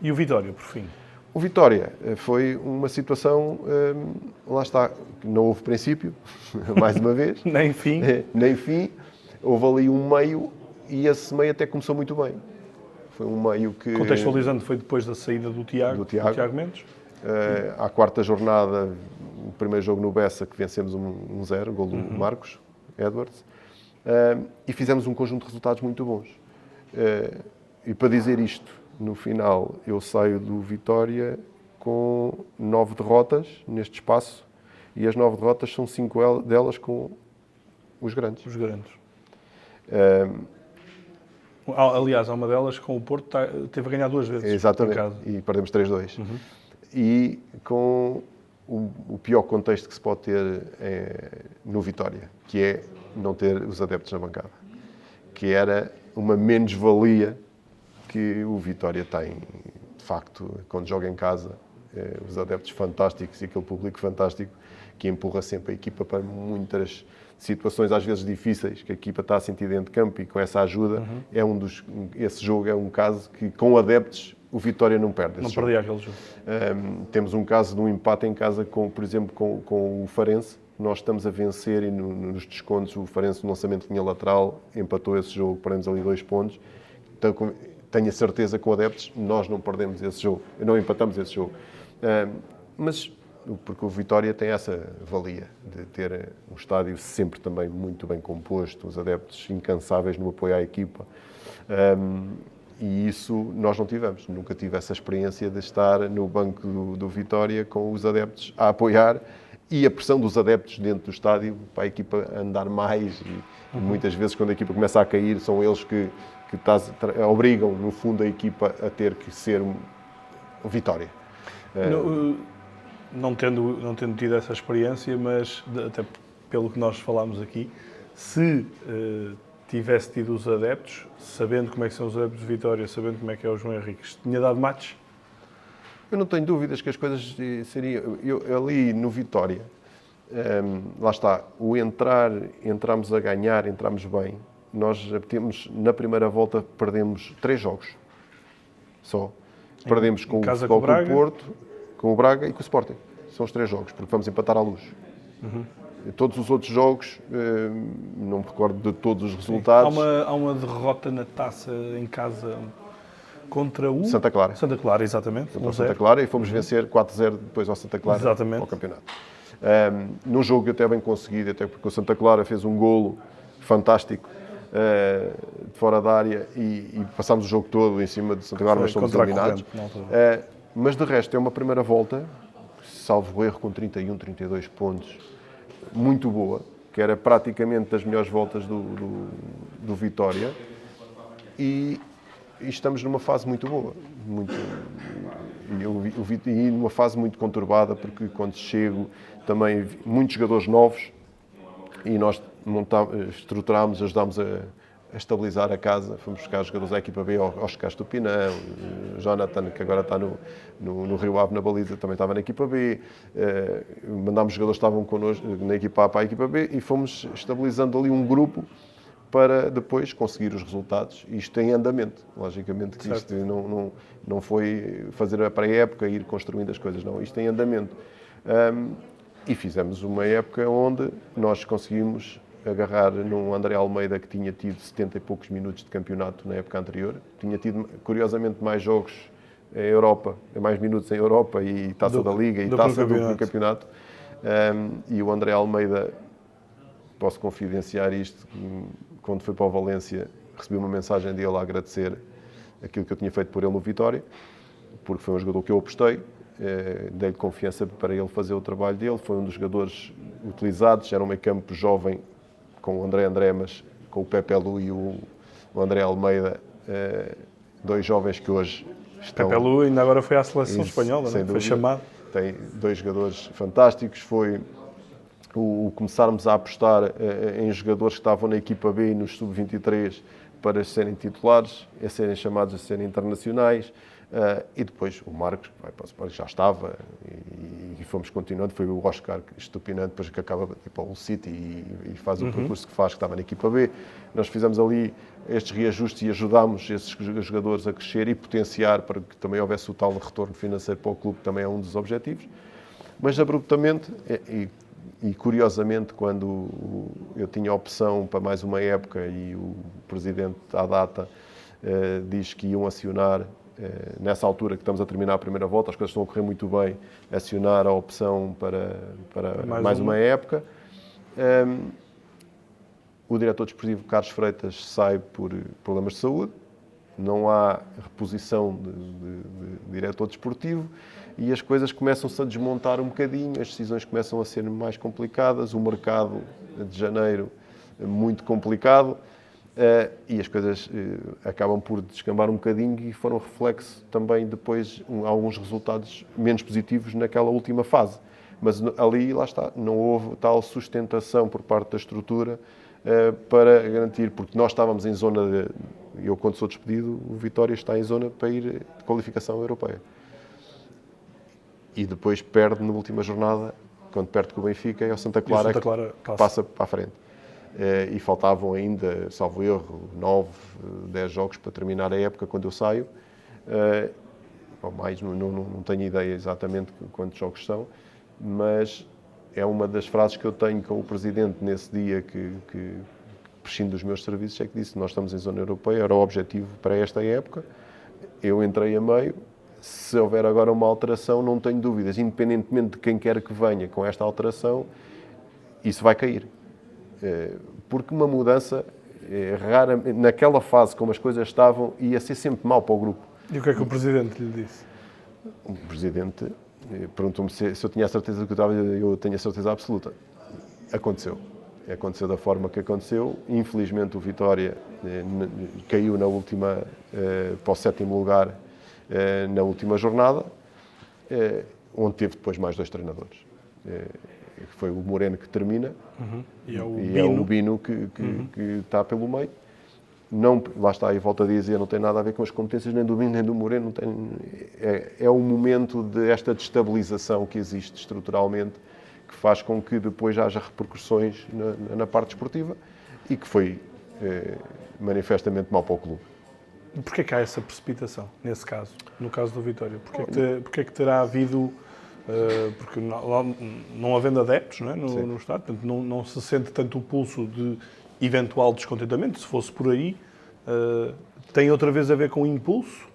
E o Vitória, por fim? O Vitória foi uma situação, lá está, não houve princípio, mais uma vez. Nem fim. Nem fim. houve ali um meio, e esse meio até começou muito bem. Foi um meio que... Contextualizando, foi depois da saída do Tiago Mendes. À quarta jornada, o primeiro jogo no Bessa, que vencemos 1-0, gol do Marcos Edwards, e fizemos um conjunto de resultados muito bons. E para dizer isto, no final, eu saio do Vitória com 9 derrotas neste espaço, e as 9 derrotas são 5 delas com os grandes. Os grandes. Aliás, há uma delas com o Porto, teve a ganhar 2 vezes. Exatamente, em casa. E perdemos 3-2. E com o pior contexto que se pode ter no Vitória, que é não ter os adeptos na bancada. Que era uma menos-valia que o Vitória tem, de facto, quando joga em casa, os adeptos fantásticos e aquele público fantástico que empurra sempre a equipa para muitas situações, às vezes difíceis, que a equipa está a sentir dentro de campo, e com essa ajuda, esse jogo é um caso que, com adeptos, o Vitória não perde. Não perdia aquele jogo. Temos um caso de um empate em casa, por exemplo, com o Farense. Nós estamos a vencer e nos descontos o Farense, no lançamento de linha lateral, empatou esse jogo, perdemos ali 2 pontos. Então, tenho a certeza que com adeptos nós não perdemos esse jogo, não empatamos esse jogo. Mas porque o Vitória tem essa valia de ter um estádio sempre também muito bem composto, os adeptos incansáveis no apoio à equipa. E isso nós não tivemos. Nunca tive essa experiência de estar no banco do Vitória com os adeptos a apoiar, e a pressão dos adeptos dentro do estádio para a equipa andar mais. E muitas vezes, quando a equipa começa a cair, são eles que obrigam, no fundo, a equipa a ter que ser Vitória. Não tendo tido essa experiência, mas até pelo que nós falámos aqui, se tivesse tido os adeptos, sabendo como é que são os adeptos de Vitória, sabendo como é que é o João Henriques, tinha dado matches? Eu não tenho dúvidas que as coisas seriam... ali no Vitória, lá está, entramos a ganhar, entramos bem. Nós na primeira volta perdemos 3 jogos só. Perdemos com o Futebol Clube Porto, com o Braga e com o Sporting. São os 3 jogos, porque vamos empatar à Luz. Todos os outros jogos, não me recordo de todos os resultados. Há uma derrota na taça em casa contra o... Santa Clara. Santa Clara, exatamente. Contra o Santa Clara, e fomos vencer 4-0 depois ao Santa Clara, exatamente, ao campeonato. Num jogo até bem conseguido, até porque o Santa Clara fez um golo fantástico de fora da área, e passámos o jogo todo em cima de Santa Clara, mas fomos eliminados. Mas de resto, é uma primeira volta, salvo erro, com 31, 32 pontos, muito boa, que era praticamente das melhores voltas do Vitória, e estamos numa fase muito boa, e numa fase muito conturbada, porque quando chego também muitos jogadores novos, e nós estruturámos, ajudámos a estabilizar a casa. Fomos buscar jogadores da equipa B, Oscar Stupinã, o Jonathan, que agora está no Rio Ave na baliza, também estava na equipa B. Mandámos jogadores que estavam connosco na equipa A para a equipa B, e fomos estabilizando ali um grupo para depois conseguir os resultados. Isto em andamento, logicamente, que isto não foi fazer a pré-época e ir construindo as coisas, não. Isto em andamento. E fizemos uma época onde nós conseguimos agarrar num André Almeida que tinha tido 70 e poucos minutos de campeonato na época anterior. Tinha tido, curiosamente, mais jogos em Europa, mais minutos em Europa e Taça da Liga e Taça do campeonato. E o André Almeida, posso confidenciar isto, quando foi para o Valência, recebi uma mensagem dele a agradecer aquilo que eu tinha feito por ele no Vitória, porque foi um jogador que eu apostei. Dei-lhe confiança para ele fazer o trabalho dele. Foi um dos jogadores utilizados. Era um meio-campo jovem com o André, mas com o Pepe Lu e o André Almeida, 2 jovens que hoje estão... Pepe Lu ainda agora foi à seleção espanhola, não? Foi chamado. Tem 2 jogadores fantásticos. Foi o começarmos a apostar em jogadores que estavam na equipa B e nos sub-23 para serem titulares, a serem chamados a serem internacionais. E depois o Marcos, que vai para o Sporting, já estava, e fomos continuando. Foi o Oscar Stupinante, depois que acaba de ir para o City e faz o percurso que faz, que estava na equipa B. Nós fizemos ali estes reajustes e ajudámos esses jogadores a crescer e potenciar, para que também houvesse o tal retorno financeiro para o clube, que também é um dos objetivos. Mas abruptamente, e E curiosamente, quando eu tinha opção para mais uma época e o Presidente à data diz que iam acionar, nessa altura que estamos a terminar a primeira volta, as coisas estão a correr muito bem, acionar a opção para mais uma época. O diretor desportivo, Carlos Freitas, sai por problemas de saúde, não há reposição de diretor desportivo e as coisas começam-se a desmontar um bocadinho, as decisões começam a ser mais complicadas, o mercado de janeiro muito complicado. E as coisas acabam por descambar um bocadinho e foram reflexo também depois alguns resultados menos positivos naquela última fase. Mas ali, lá está, não houve tal sustentação por parte da estrutura para garantir, porque nós estávamos em zona eu quando sou despedido, o Vitória está em zona para ir de qualificação europeia. E depois perde na última jornada, quando perde com o Benfica, é o Santa Clara, que passa para a frente. E faltavam ainda, salvo erro, 9, 10 jogos para terminar a época quando eu saio. Ou mais, não tenho ideia exatamente quantos jogos são, mas é uma das frases que eu tenho com o Presidente nesse dia que prescindo dos meus serviços, é que disse: nós estamos em zona europeia, era o objetivo para esta época, eu entrei a meio, se houver agora uma alteração, não tenho dúvidas, independentemente de quem quer que venha com esta alteração, isso vai cair. Porque uma mudança rara, naquela fase como as coisas estavam, ia ser sempre mau para o grupo. E o que é que o Presidente lhe disse? O Presidente perguntou-me se eu tinha a certeza do que eu tenho a certeza absoluta. Aconteceu da forma que aconteceu. Infelizmente o Vitória caiu na última, para o 7º lugar na última jornada, onde teve depois mais 2 treinadores. Foi o Moreno que termina e é o Bino que está pelo meio. Não, lá está, e volto a dizer, não tem nada a ver com as competências nem do Bino nem do Moreno. Não tem, é o momento desta destabilização que existe estruturalmente, que faz com que depois haja repercussões na parte desportiva e que foi manifestamente mau para o clube. Porquê que há essa precipitação, nesse caso, no caso do Vitória? Porquê que terá havido... porque não havendo adeptos, não é, no estádio, portanto, não se sente tanto o pulso de eventual descontentamento, se fosse por aí. Tem outra vez a ver com o impulso?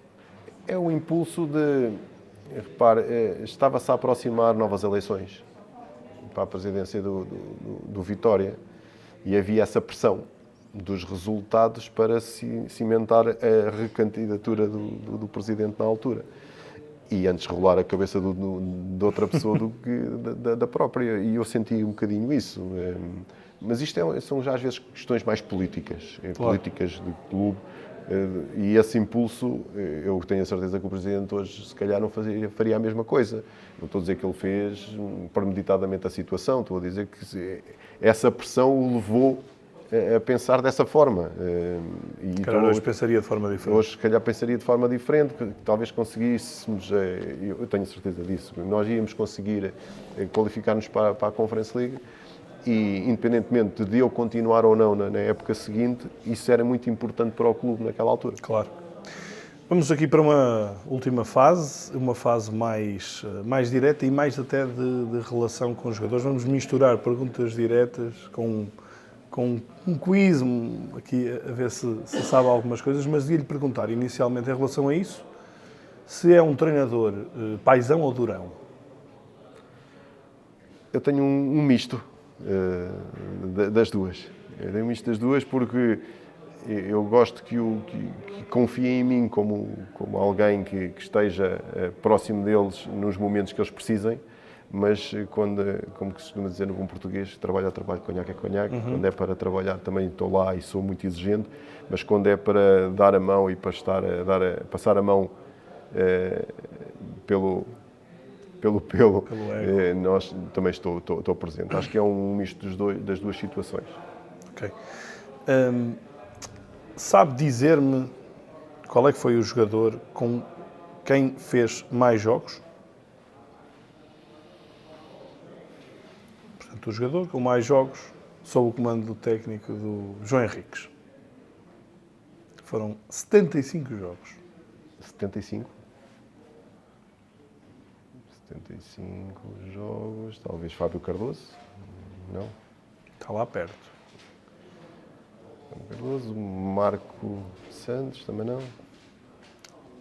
É o impulso de... Repare, estava-se a aproximar novas eleições para a presidência do Vitória e havia essa pressão dos resultados para cimentar a recandidatura do presidente na altura. E antes rolar a cabeça de outra pessoa do que da própria. E eu senti um bocadinho isso. Mas isto são já às vezes questões mais políticas, políticas de clube. E esse impulso, eu tenho a certeza que o Presidente hoje, se calhar, não faria a mesma coisa. Não estou a dizer que ele fez premeditadamente a situação, estou a dizer que essa pressão o levou a pensar dessa forma. E calhar hoje pensaria de forma diferente. Hoje, se calhar, pensaria de forma diferente, que talvez conseguíssemos, eu tenho certeza disso, nós íamos conseguir qualificar-nos para a Conference League e, independentemente de eu continuar ou não na época seguinte, isso era muito importante para o clube naquela altura. Claro. Vamos aqui para uma última fase, uma fase mais direta e mais até de relação com os jogadores. Vamos misturar perguntas diretas com um quiz, aqui a ver se sabe algumas coisas, mas ia-lhe perguntar inicialmente em relação a isso, se é um treinador paizão ou durão? Eu tenho um misto das duas. Eu tenho um misto das duas porque eu gosto que confiem em mim como alguém que esteja próximo deles nos momentos que eles precisem, mas como se costuma dizer no bom português, trabalho a trabalho, conhaque é conhaque. Quando é para trabalhar também estou lá e sou muito exigente, mas quando é para dar a mão e para passar a mão pelo nós também estou presente. Acho que é um misto das duas situações. Ok. Sabe dizer-me qual é que foi o jogador com quem fez mais jogos? Portanto, o jogador com mais jogos sob o comando do técnico do João Henriques. Foram 75 jogos. 75? 75 jogos, talvez Fábio Cardoso. Não? Está lá perto. Cardoso, Marco Santos, também não?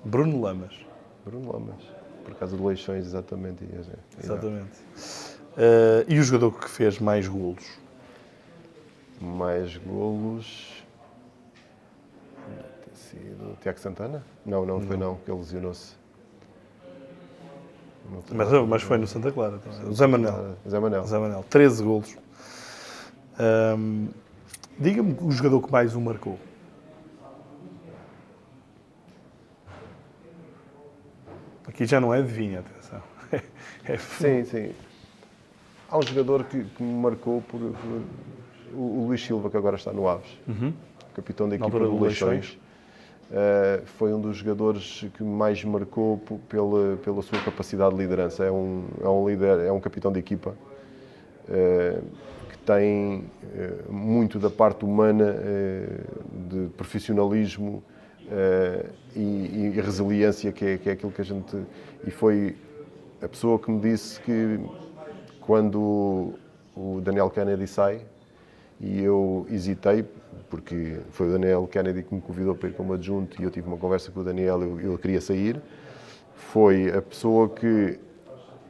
Bruno Lamas. Bruno Lamas. Por causa do Leixões, exatamente. Exatamente. E o jogador que fez mais golos? Mais golos... Deve ter sido o Tiago Santana? Não foi não, que ele lesionou-se. Mas foi no Santa Clara também. O Zé Manel. Zé Manel. 13 golos. Diga-me o jogador que mais o marcou. Aqui já não é adivinha, atenção. Sim. Há um jogador que me marcou por o Luís Silva, que agora está no Aves. Capitão da equipa do Leixões. Foi um dos jogadores que mais me marcou pela sua capacidade de liderança. É um líder, é um capitão de equipa que tem muito da parte humana, de profissionalismo e resiliência, que é aquilo que a gente... E foi a pessoa que me disse que quando o Daniel Kennedy sai, e eu hesitei, porque foi o Daniel Kennedy que me convidou para ir como adjunto, e eu tive uma conversa com o Daniel, eu queria sair. Foi a pessoa que,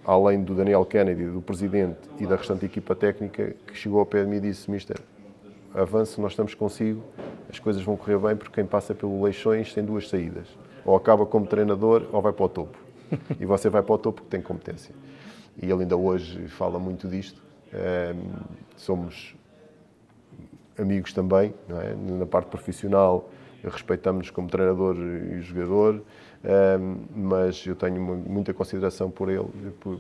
além do Daniel Kennedy, do presidente e da restante equipa técnica, que chegou ao pé de mim e disse: Mister, avance, nós estamos consigo, as coisas vão correr bem, porque quem passa pelo Leixões tem duas saídas. Ou acaba como treinador, ou vai para o topo. E você vai para o topo porque tem competência. E ele ainda hoje fala muito disto. Somos amigos também, não é? Na parte profissional, respeitamos-nos como treinador e jogador, mas eu tenho muita consideração por ele,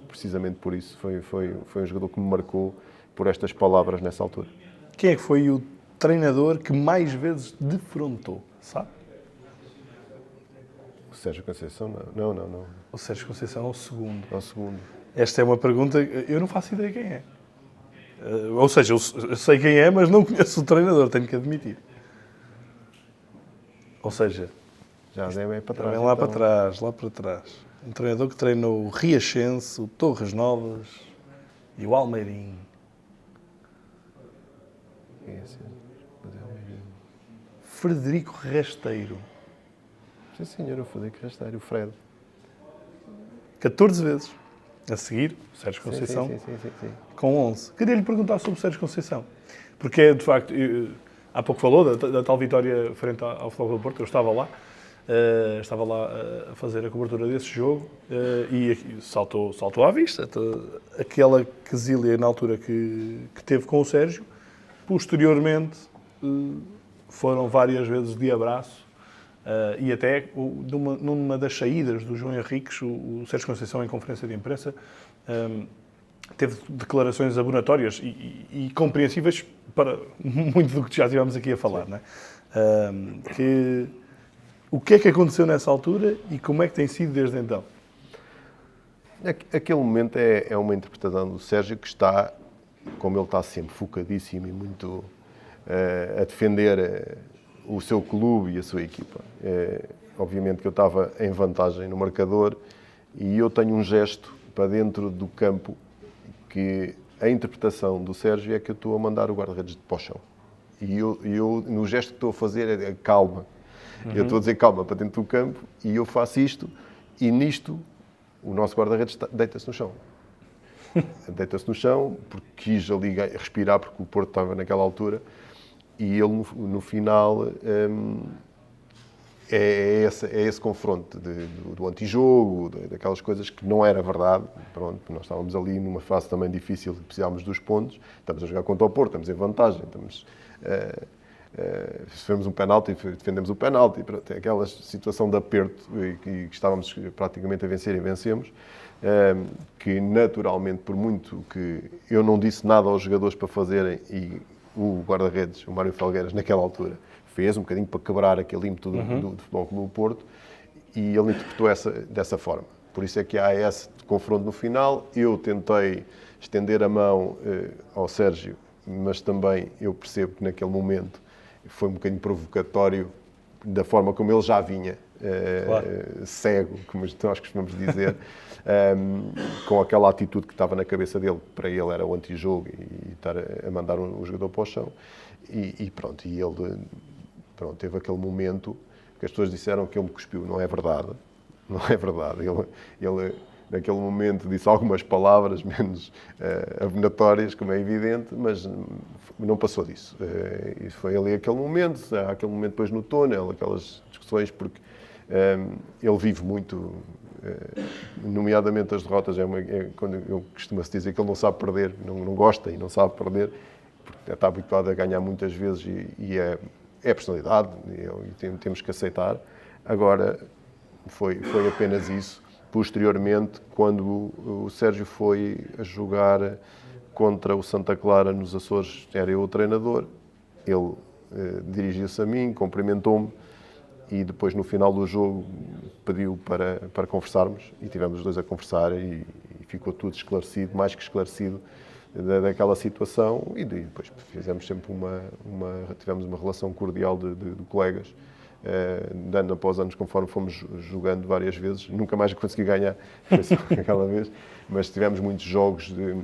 precisamente por isso. Foi um jogador que me marcou por estas palavras nessa altura. Quem é que foi o treinador que mais vezes defrontou, sabe? O Sérgio Conceição? Não. O Sérgio Conceição é o segundo. É o segundo. Esta é uma pergunta, eu não faço ideia quem é. Ou seja, eu sei quem é, mas não conheço o treinador, tenho que admitir. Ou seja, já é para trás. Lá para trás. Um treinador que treinou o Riachense, o Torres Novas e o Almeirim. Frederico Rasteiro. Sim, senhor, o Frederico Rasteiro, o Fred. 14 vezes. A seguir, o Sérgio Conceição, sim. com 11. Queria lhe perguntar sobre o Sérgio Conceição. Porque, de facto, há pouco falou da tal vitória frente ao Futebol do Porto. Eu estava lá a fazer a cobertura desse jogo e saltou à vista aquela quesilha na altura que teve com o Sérgio. Posteriormente, foram várias vezes de abraço. E até numa das saídas do João Henriques, o Sérgio Conceição, em conferência de imprensa, teve declarações abonatórias e compreensíveis para muito do que já estivemos aqui a falar. Não é? O que é que aconteceu nessa altura e como é que tem sido desde então? Aquele momento é uma interpretação do Sérgio que está, como ele está sempre focadíssimo e muito a defender o seu clube e a sua equipa. Obviamente que eu estava em vantagem no marcador e eu tenho um gesto para dentro do campo que a interpretação do Sérgio é que eu estou a mandar o guarda-redes para o chão. E eu, no gesto que estou a fazer, é calma. Eu estou a dizer calma para dentro do campo e eu faço isto e nisto o nosso guarda-redes deita-se no chão. Deita-se no chão porque quis ali respirar, porque o Porto estava naquela altura. E ele, no final, é esse confronto do antijogo, daquelas coisas que não era verdade. Pronto, nós estávamos ali numa fase também difícil, precisávamos dos pontos. Estamos a jogar contra o Porto, estamos em vantagem. Sofremos um penalti, defendemos o penalti. Pronto, é aquela situação de aperto que estávamos praticamente a vencer e vencemos. Que, naturalmente, por muito que eu não disse nada aos jogadores para fazerem e o guarda-redes, o Mário Felgueiras, naquela altura, fez um bocadinho para quebrar aquele ímpeto do Futebol Clube do Porto e ele interpretou dessa forma. Por isso é que há esse confronto no final. Eu tentei estender a mão ao Sérgio, mas também eu percebo que naquele momento foi um bocadinho provocatório da forma como ele já vinha cego, como nós costumamos dizer, com aquela atitude que estava na cabeça dele, que para ele era o antijogo e estar a mandar um jogador para o chão. E pronto, e ele teve aquele momento que as pessoas disseram que ele me cuspiu. Não é verdade. Não é verdade. Ele naquele momento disse algumas palavras menos abominatórias, como é evidente, mas não passou disso. E foi ali aquele momento, há aquele momento depois no túnel, aquelas discussões, porque ele vive muito, nomeadamente as derrotas. Quando eu costumo-se dizer que ele não sabe perder, não gosta e não sabe perder, porque está habituado a ganhar muitas vezes e é a personalidade, e temos que aceitar. Agora, foi apenas isso. Posteriormente, quando o Sérgio foi a jogar contra o Santa Clara nos Açores, era eu o treinador, ele dirigiu-se a mim, cumprimentou-me e depois, no final do jogo, pediu para conversarmos e tivemos os dois a conversar e ficou tudo esclarecido, mais que esclarecido, daquela situação, e depois fizemos sempre tivemos uma relação cordial de colegas, de ano após ano, conforme fomos jogando várias vezes. Nunca mais consegui ganhar, foi só aquela vez, mas tivemos muitos jogos de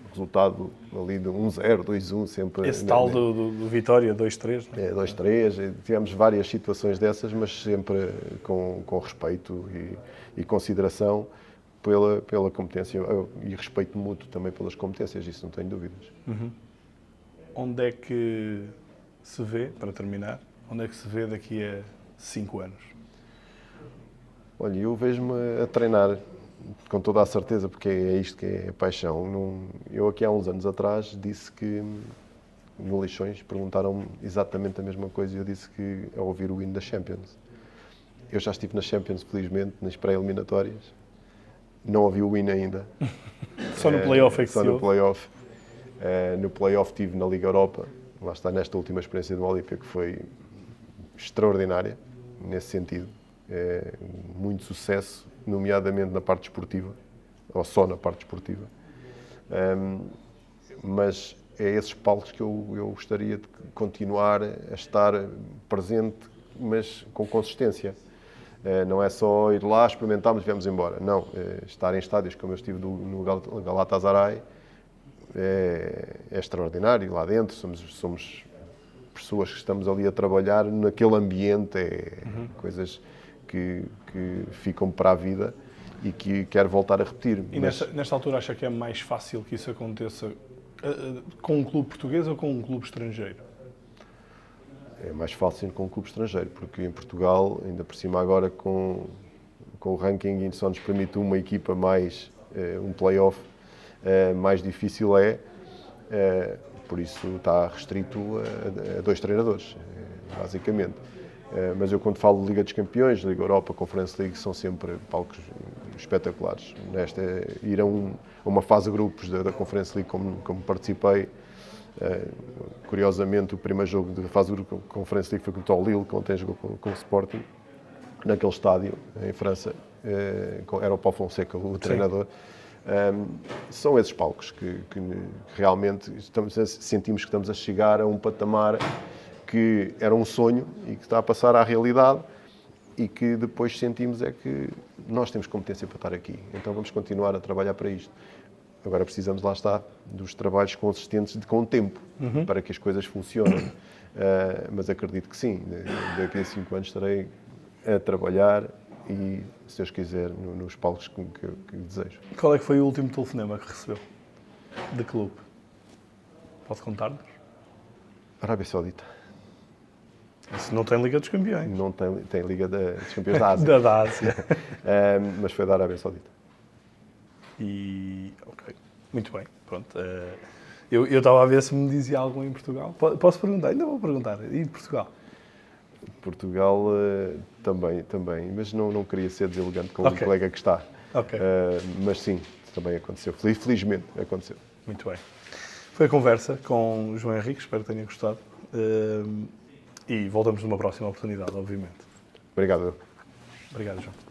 resultado ali de 1-0, 2-1, sempre... Esse tal do Vitória, 2-3, não é? 2-3, tivemos várias situações dessas, mas sempre com respeito e consideração pela competência e respeito mútuo também pelas competências, isso não tenho dúvidas. Uhum. Onde é que se vê, para terminar, onde é que se vê daqui a 5 anos? Olha, eu vejo-me a treinar com toda a certeza, porque é isto que é a paixão. Eu aqui há uns anos atrás disse que, no Leixões, perguntaram-me exatamente a mesma coisa e eu disse que ao ouvir o hino da Champions. Eu já estive nas Champions, felizmente, nas pré-eliminatórias. Não ouvi o hino ainda. Só no play-off é que Só no play-off. No play-off estive na Liga Europa. Lá está, nesta última experiência do Olímpia, que foi extraordinária, nesse sentido. Muito sucesso, nomeadamente na parte desportiva, ou só na parte desportiva. Mas é esses palcos que eu gostaria de continuar a estar presente, mas com consistência. Não é só ir lá, experimentarmos e viemos embora. Não, estar em estádios como eu estive no Galatasaray é extraordinário. Lá dentro somos pessoas que estamos ali a trabalhar naquele ambiente, coisas que ficam para a vida e que quero voltar a repetir. E nesta altura acha que é mais fácil que isso aconteça com um clube português ou com um clube estrangeiro? É mais fácil com um clube estrangeiro, porque em Portugal, ainda por cima agora com o ranking, só nos permite uma equipa mais um play-off, mais difícil por isso está restrito a 2 treinadores, basicamente. Mas eu, quando falo de Liga dos Campeões, Liga Europa, Conference League, são sempre palcos espetaculares. Ir a uma fase de grupos da Conference League, como participei, curiosamente, o primeiro jogo da fase de grupo da Conference League foi contra o Lille, que ontem jogou com o Sporting, naquele estádio, em França. Era o Paulo Fonseca, o treinador. São esses palcos que realmente sentimos que estamos a chegar a um patamar que era um sonho e que está a passar à realidade e que depois sentimos que nós temos competência para estar aqui. Então vamos continuar a trabalhar para isto. Agora precisamos, lá está, dos trabalhos consistentes com o tempo, para que as coisas funcionem. Mas acredito que sim, daqui a 5 anos estarei a trabalhar e, se Deus quiser, nos palcos que desejo. Qual é que foi o último telefonema que recebeu de clube? Pode contar-nos? Arábia Saudita. Isso não tem Liga dos Campeões. Não tem Liga dos Campeões da Ásia. da Ásia. Mas foi da Arábia Saudita. Ok, muito bem, pronto. Eu estava a ver se me dizia algo em Portugal. Posso perguntar? Ainda vou perguntar. E de Portugal? Portugal também, mas não queria ser deselegante com o colega que está. Okay. Mas sim, também aconteceu. Felizmente aconteceu. Muito bem. Foi a conversa com o João Henrique, espero que tenha gostado. E voltamos numa próxima oportunidade, obviamente. Obrigado. Obrigado, João.